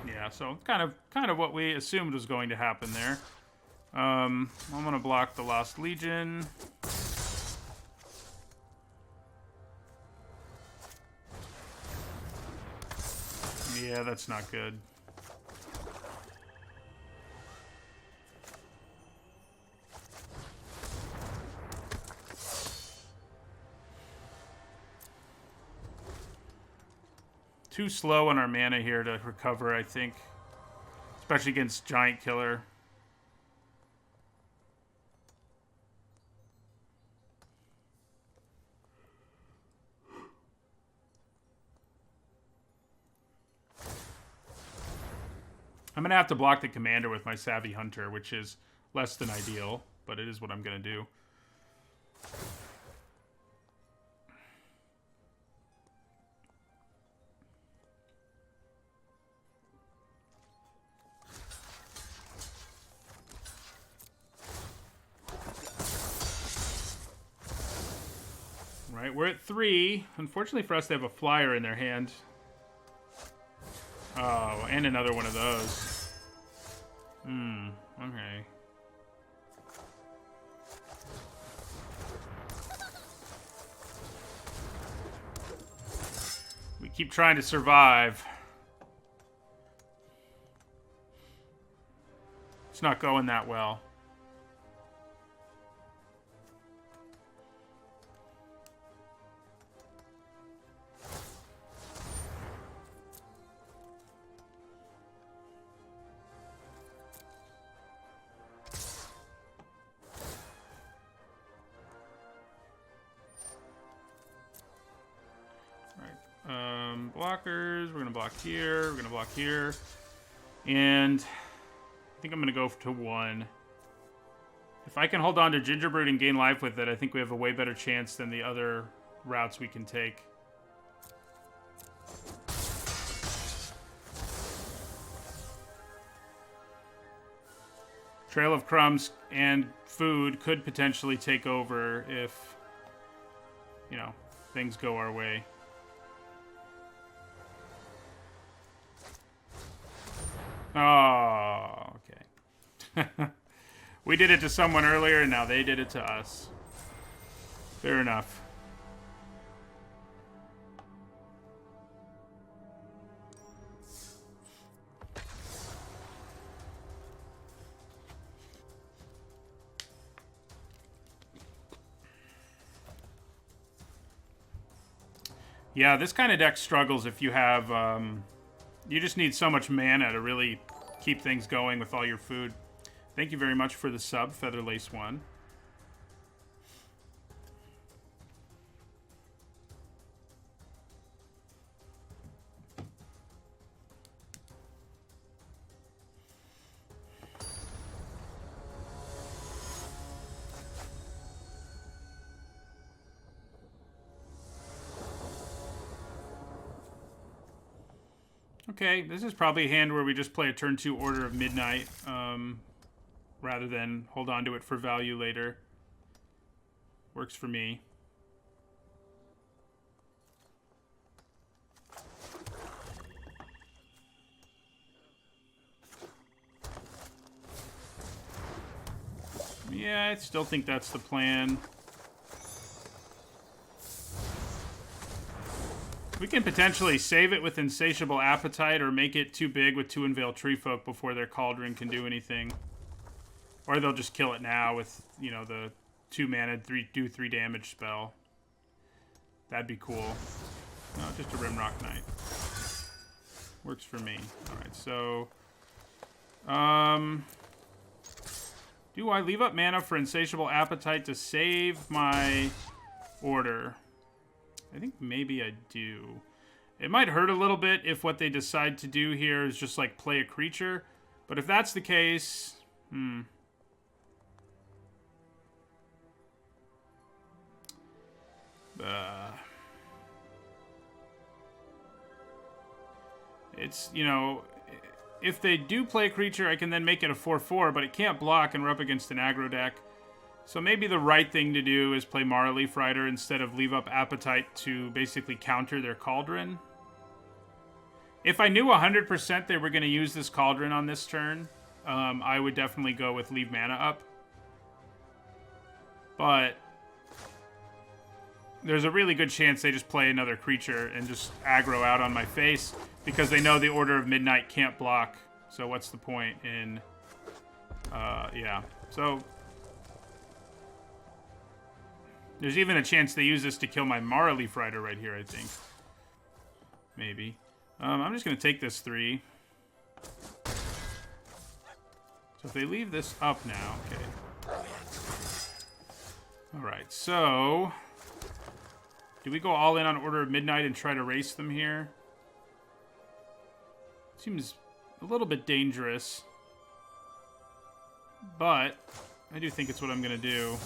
Yeah, so kind of what we assumed was going to happen there. I'm gonna block the Lost Legion. Yeah, that's not good. Too slow on our mana here to recover, I think. Especially against Giant Killer. I'm going to have to block the commander with my Savvy Hunter, which is less than ideal, but it is what I'm going to do. Right, we're at 3. Unfortunately for us, they have a flyer in their hand. Oh, and another one of those. Okay. We keep trying to survive. It's not going that well. Blockers. We're gonna block here. We're gonna block here, and I think I'm gonna go to 1. If I can hold on to Gingerbread and gain life with it, I think we have a way better chance than the other routes we can take. Trail of Crumbs and food could potentially take over if, you know, things go our way. Oh, okay. We did it to someone earlier, and now they did it to us. Fair enough. Yeah, this kind of deck struggles if you have... you just need so much mana to really keep things going with all your food. Thank you very much for the sub, Featherlace1. Okay, this is probably a hand where we just play a turn 2 Order of Midnight, rather than hold on to it for value later. Works for me. Yeah, I still think that's the plan. We can potentially save it with Insatiable Appetite or make it too big with 2 Unveiled Treefolk before their Cauldron can do anything. Or they'll just kill it now with, you know, the 2 mana, do 3 damage spell. That'd be cool. No, just a Rimrock Knight. Works for me. Alright, so... do I leave up mana for Insatiable Appetite to save my order? I think maybe I do. It might hurt a little bit if what they decide to do here is just, like, play a creature. But if that's the case... it's, you know... If they do play a creature, I can then make it a 4/4, but it can't block, and we're up against an aggro deck. So maybe the right thing to do is play Marleaf Rider instead of leave up Appetite to basically counter their Cauldron. If I knew 100% they were going to use this Cauldron on this turn, I would definitely go with leave mana up. But there's a really good chance they just play another creature and just aggro out on my face because they know the Order of Midnight can't block. So what's the point in... yeah. So... there's even a chance they use this to kill my Marleaf Rider right here, I think. Maybe. I'm just going to take this 3. So if they leave this up now... okay. Alright, so... do we go all in on Order of Midnight and try to race them here? Seems a little bit dangerous. But I do think it's what I'm going to do.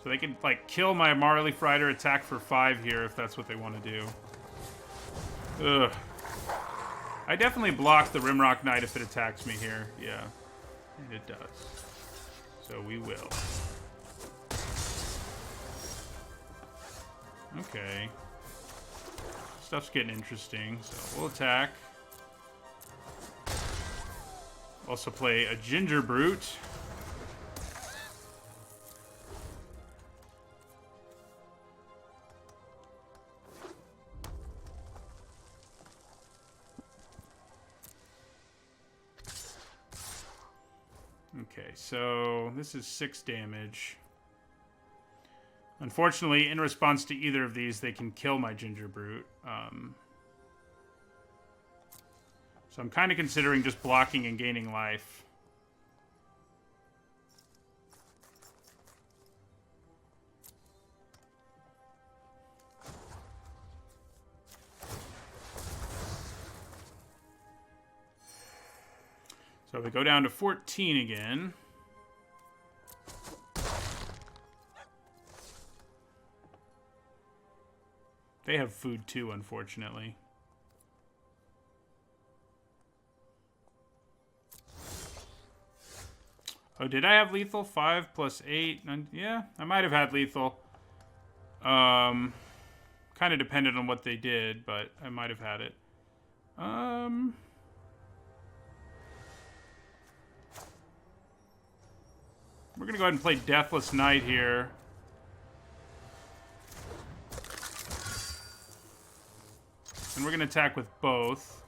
So they can, like, kill my Marleaf Rider, attack for 5 here if that's what they want to do. Ugh. I definitely block the Rimrock Knight if it attacks me here. Yeah. And it does. So we will. Okay. Stuff's getting interesting, so we'll attack. Also play a Ginger Brute. Okay, so this is 6 damage. Unfortunately, in response to either of these, they can kill my Ginger Brute. So I'm kind of considering just blocking and gaining life. So we go down to 14 again. They have food too, unfortunately. Oh, did I have lethal? 5 plus 8? 9, yeah, I might have had lethal. Kind of depended on what they did, but I might have had it. We're gonna go ahead and play Deathless Knight here. And we're gonna attack with both.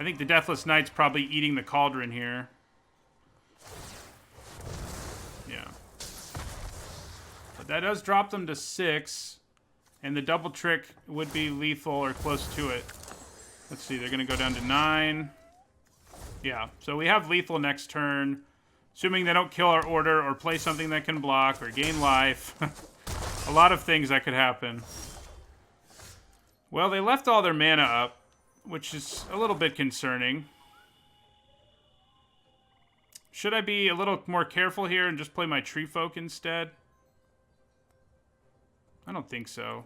I think the Deathless Knight's probably eating the Cauldron here. Yeah. But that does drop them to 6. And the double trick would be lethal or close to it. Let's see, they're gonna go down to 9. Yeah, so we have lethal next turn. Assuming they don't kill our order or play something that can block or gain life. A lot of things that could happen. Well, they left all their mana up, which is a little bit concerning. Should I be a little more careful here and just play my Tree Folk instead? I don't think so.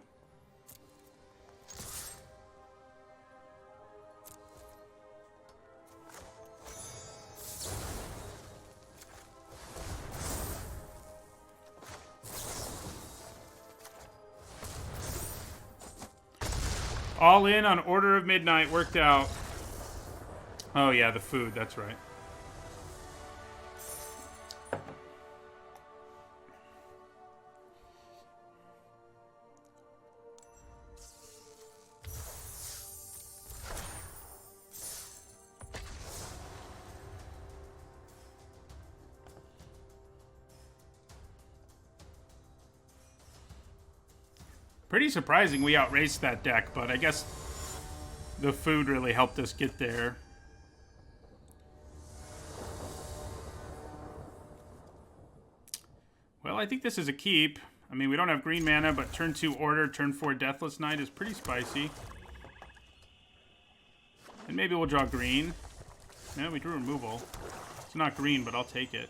All in on Order of Midnight worked out. Oh yeah, the food, that's right. Pretty surprising we outraced that deck, but I guess the food really helped us get there. Well, I think this is a keep. I mean, we don't have green mana, but turn 2 Order, turn 4 Deathless Knight is pretty spicy. And maybe we'll draw green. No, we drew removal. It's not green, but I'll take it.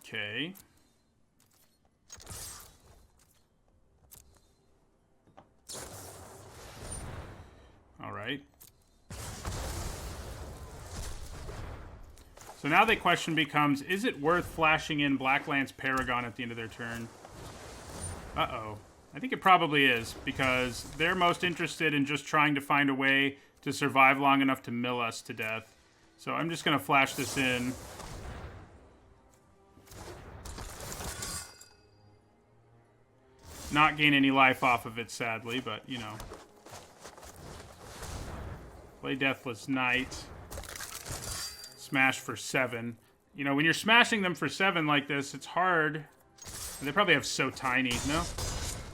Okay. All right. So now the question becomes, is it worth flashing in Blacklands Paragon at the end of their turn? Uh-oh. I think it probably is, because they're most interested in just trying to find a way to survive long enough to mill us to death. So I'm just going to flash this in. Not gain any life off of it, sadly, but, you know. Play Deathless Knight. Smash for 7. You know, when you're smashing them for 7 like this, it's hard. They probably have So Tiny, no?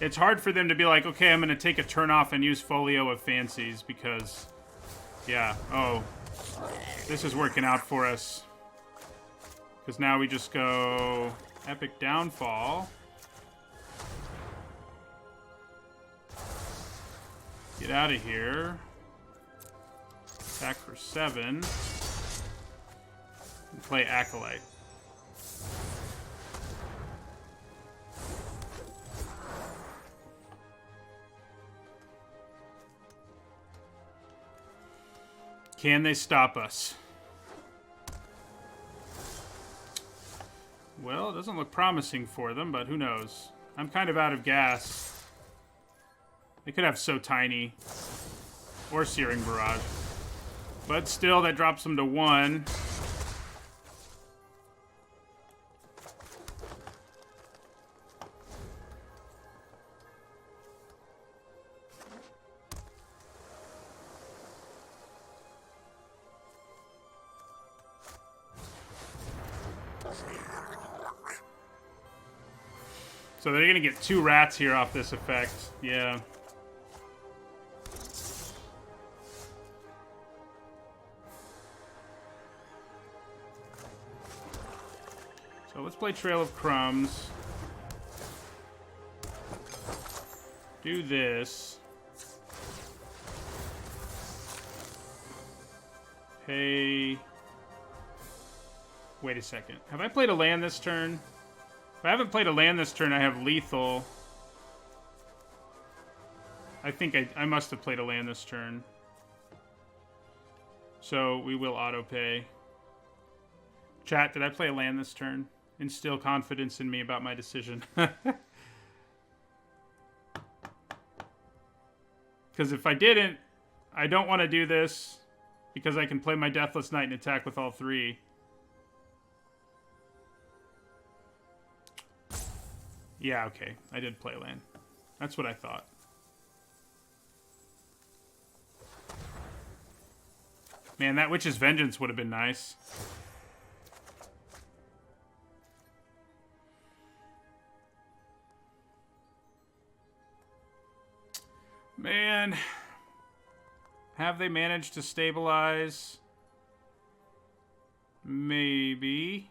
It's hard for them to be like, okay, I'm going to take a turn off and use Folio of Fancies because, yeah, oh, this is working out for us. Because now we just go Epic Downfall. Get out of here. Attack for 7. And play Acolyte. Can they stop us? Well, it doesn't look promising for them, but who knows? I'm kind of out of gas. They could have So Tiny. Or Searing Barrage. But still, that drops them to 1. So they're going to get 2 rats here off this effect. Yeah. So let's play Trail of Crumbs. Do this. Pay... Wait a second. Have I played a land this turn? If I haven't played a land this turn, I have lethal. I think I must have played a land this turn. So we will auto-pay. Chat, did I play a land this turn? Instill confidence in me about my decision. Because if I didn't, I don't want to do this because I can play my Deathless Knight and attack with all 3. Yeah, okay. I did play land. That's what I thought. Man, that Witch's Vengeance would have been nice. Man. Have they managed to stabilize? Maybe.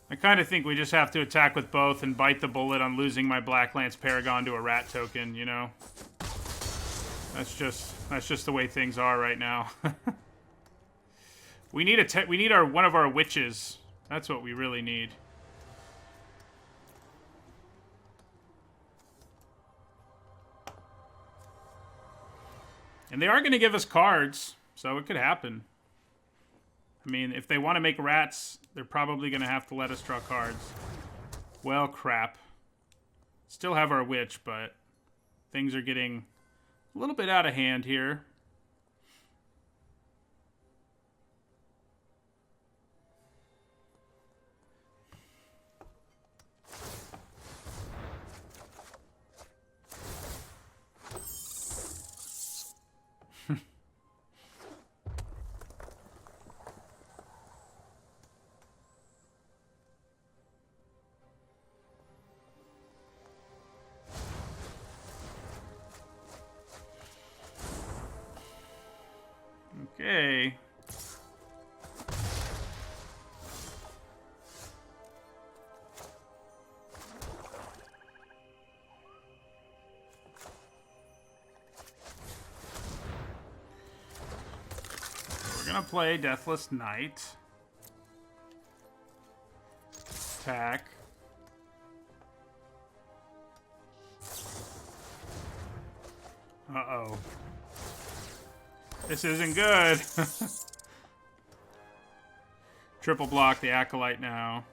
I kind of think we just have to attack with both and bite the bullet on losing my Blacklands Paragon to a rat token, you know? That's just the way things are right now. We need one of our witches. That's what we really need. And they are going to give us cards, so it could happen. I mean, if they want to make rats, they're probably going to have to let us draw cards. Well, crap. Still have our witch, but things are getting a little bit out of hand here. gonna play Deathless Knight. Attack. Uh-oh. This isn't good. Triple block the Acolyte now.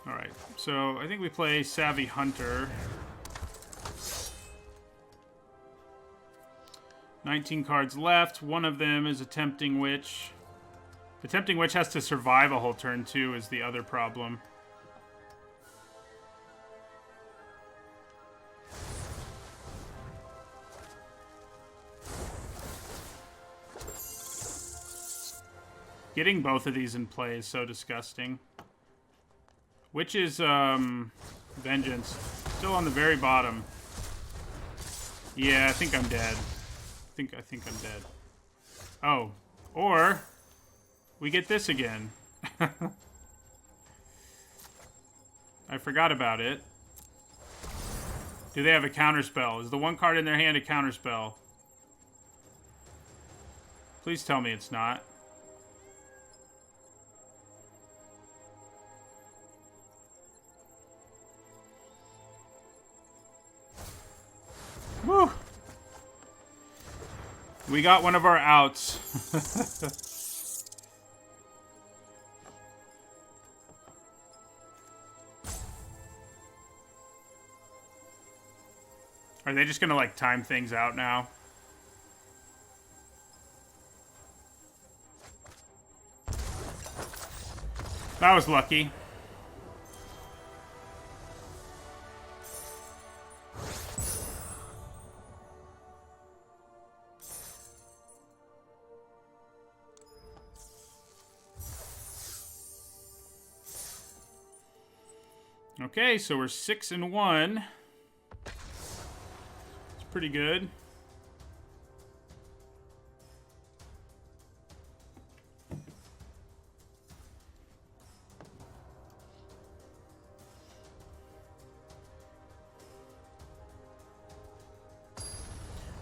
Alright, so I think we play Savvy Hunter. 19 cards left. One of them is a Tempting Witch. The Tempting Witch has to survive a whole turn, too, is the other problem. Getting both of these in play is so disgusting. Which is, Vengeance. Still on the very bottom. Yeah, I think I'm dead. I think I'm dead. Oh. Or we get this again. I forgot about it. Do they have a counterspell? Is the one card in their hand a counterspell? Please tell me it's not. Woo! We got one of our outs. Are they just gonna, like, time things out now? That was lucky. Okay, so we're 6-1. It's pretty good.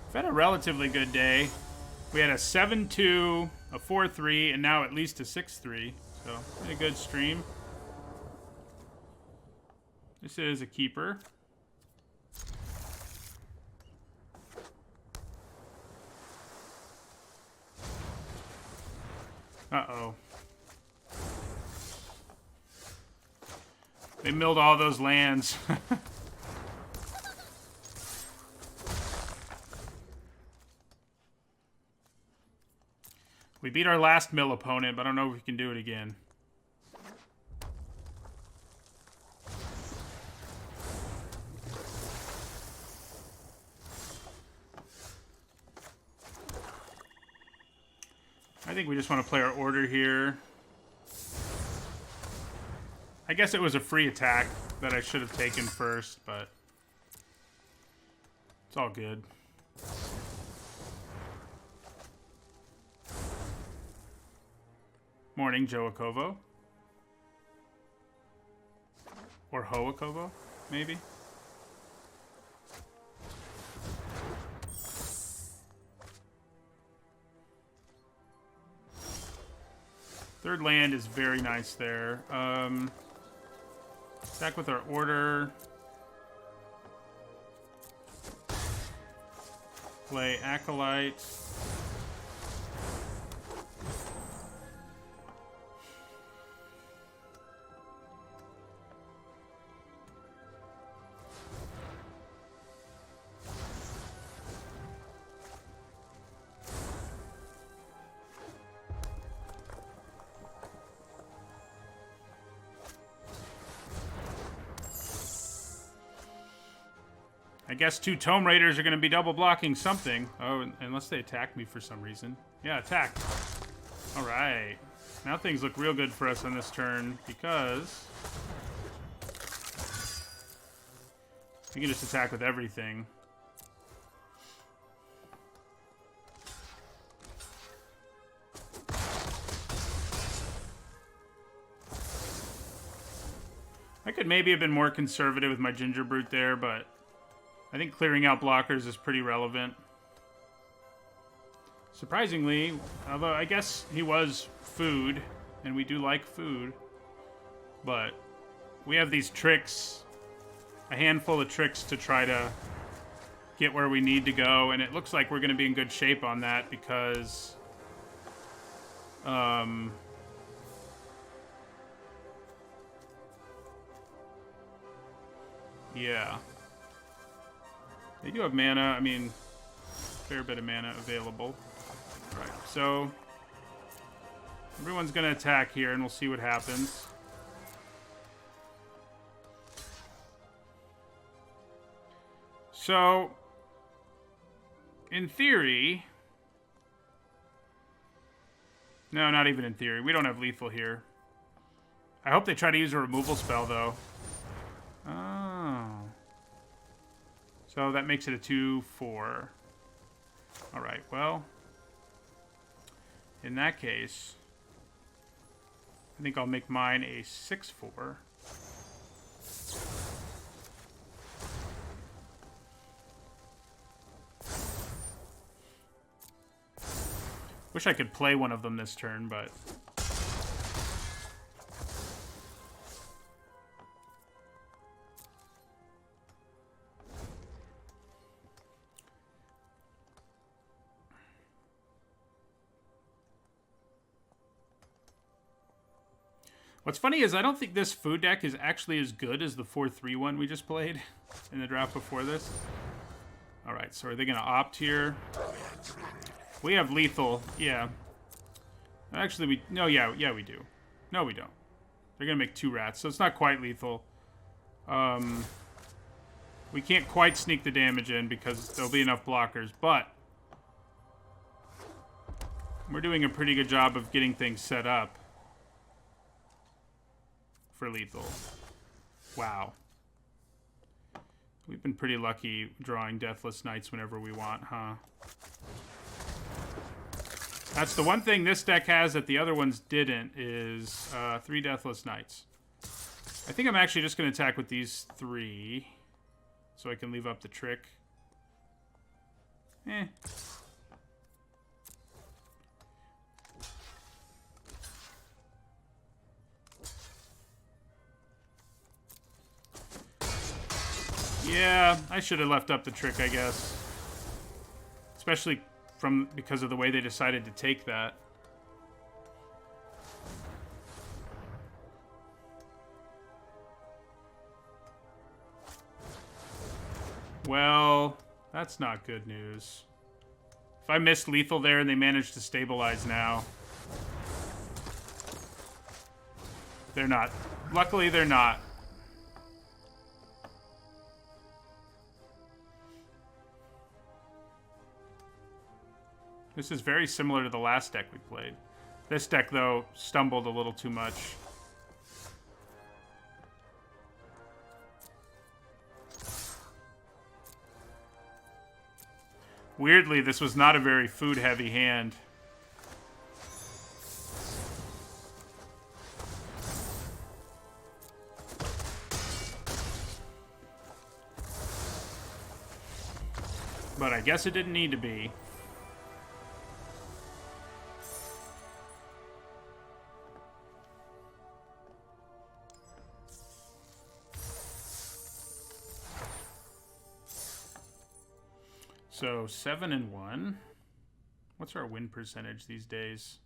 We've had a relatively good day. We had a 7-2, a 4-3, and now at least a 6-3. So, a good stream. This is a keeper. Uh-oh. They milled all those lands. We beat our last mill opponent, but I don't know if we can do it again. I think we just want to play our order here. I guess it was a free attack that I should have taken first, but it's all good. Morning, Joe Akovo. Or Ho Akovo, maybe? Third land is very nice there. Attack with our order. Play Acolyte. I guess 2 Tome Raiders are going to be double blocking something. Oh, unless they attack me for some reason. Yeah, attack. All right. Now things look real good for us on this turn because we can just attack with everything. I I could maybe have been more conservative with my Ginger Brute there, but I think clearing out blockers is pretty relevant. Surprisingly, although I guess he was food, and we do like food, but we have these tricks, a handful of tricks to try to get where we need to go, and it looks like we're going to be in good shape on that because yeah. They do have mana, I mean, a fair bit of mana available. Alright, so everyone's going to attack here, and we'll see what happens. So, in theory... No, not even in theory. We don't have lethal here. I hope they try to use a removal spell, though. Oh. So that makes it a 2/4. Alright, well... in that case... I think I'll make mine a 6/4. Wish I could play one of them this turn, but... What's funny is I don't think this food deck is actually as good as the 4/3 one we just played in the draft before this. Alright, so are they going to opt here? We have lethal, yeah. Actually, we... No, yeah, we do. No, we don't. They're going to make 2 rats, so it's not quite lethal. We can't quite sneak the damage in because there'll be enough blockers, but... we're doing a pretty good job of getting things set up for lethal. Wow. We've been pretty lucky drawing Deathless Knights whenever we want, huh? That's the one thing this deck has that the other ones didn't, is 3 Deathless Knights. I think I'm actually just going to attack with these 3, so I can leave up the trick. Yeah, I should have left up the trick, I guess. Especially because of the way they decided to take that. Well, that's not good news. If I missed lethal there and they managed to stabilize now. They're not. Luckily, they're not. This is very similar to the last deck we played. This deck, though, stumbled a little too much. Weirdly, this was not a very food-heavy hand. But I guess it didn't need to be. So 7-1. What's our win percentage these days?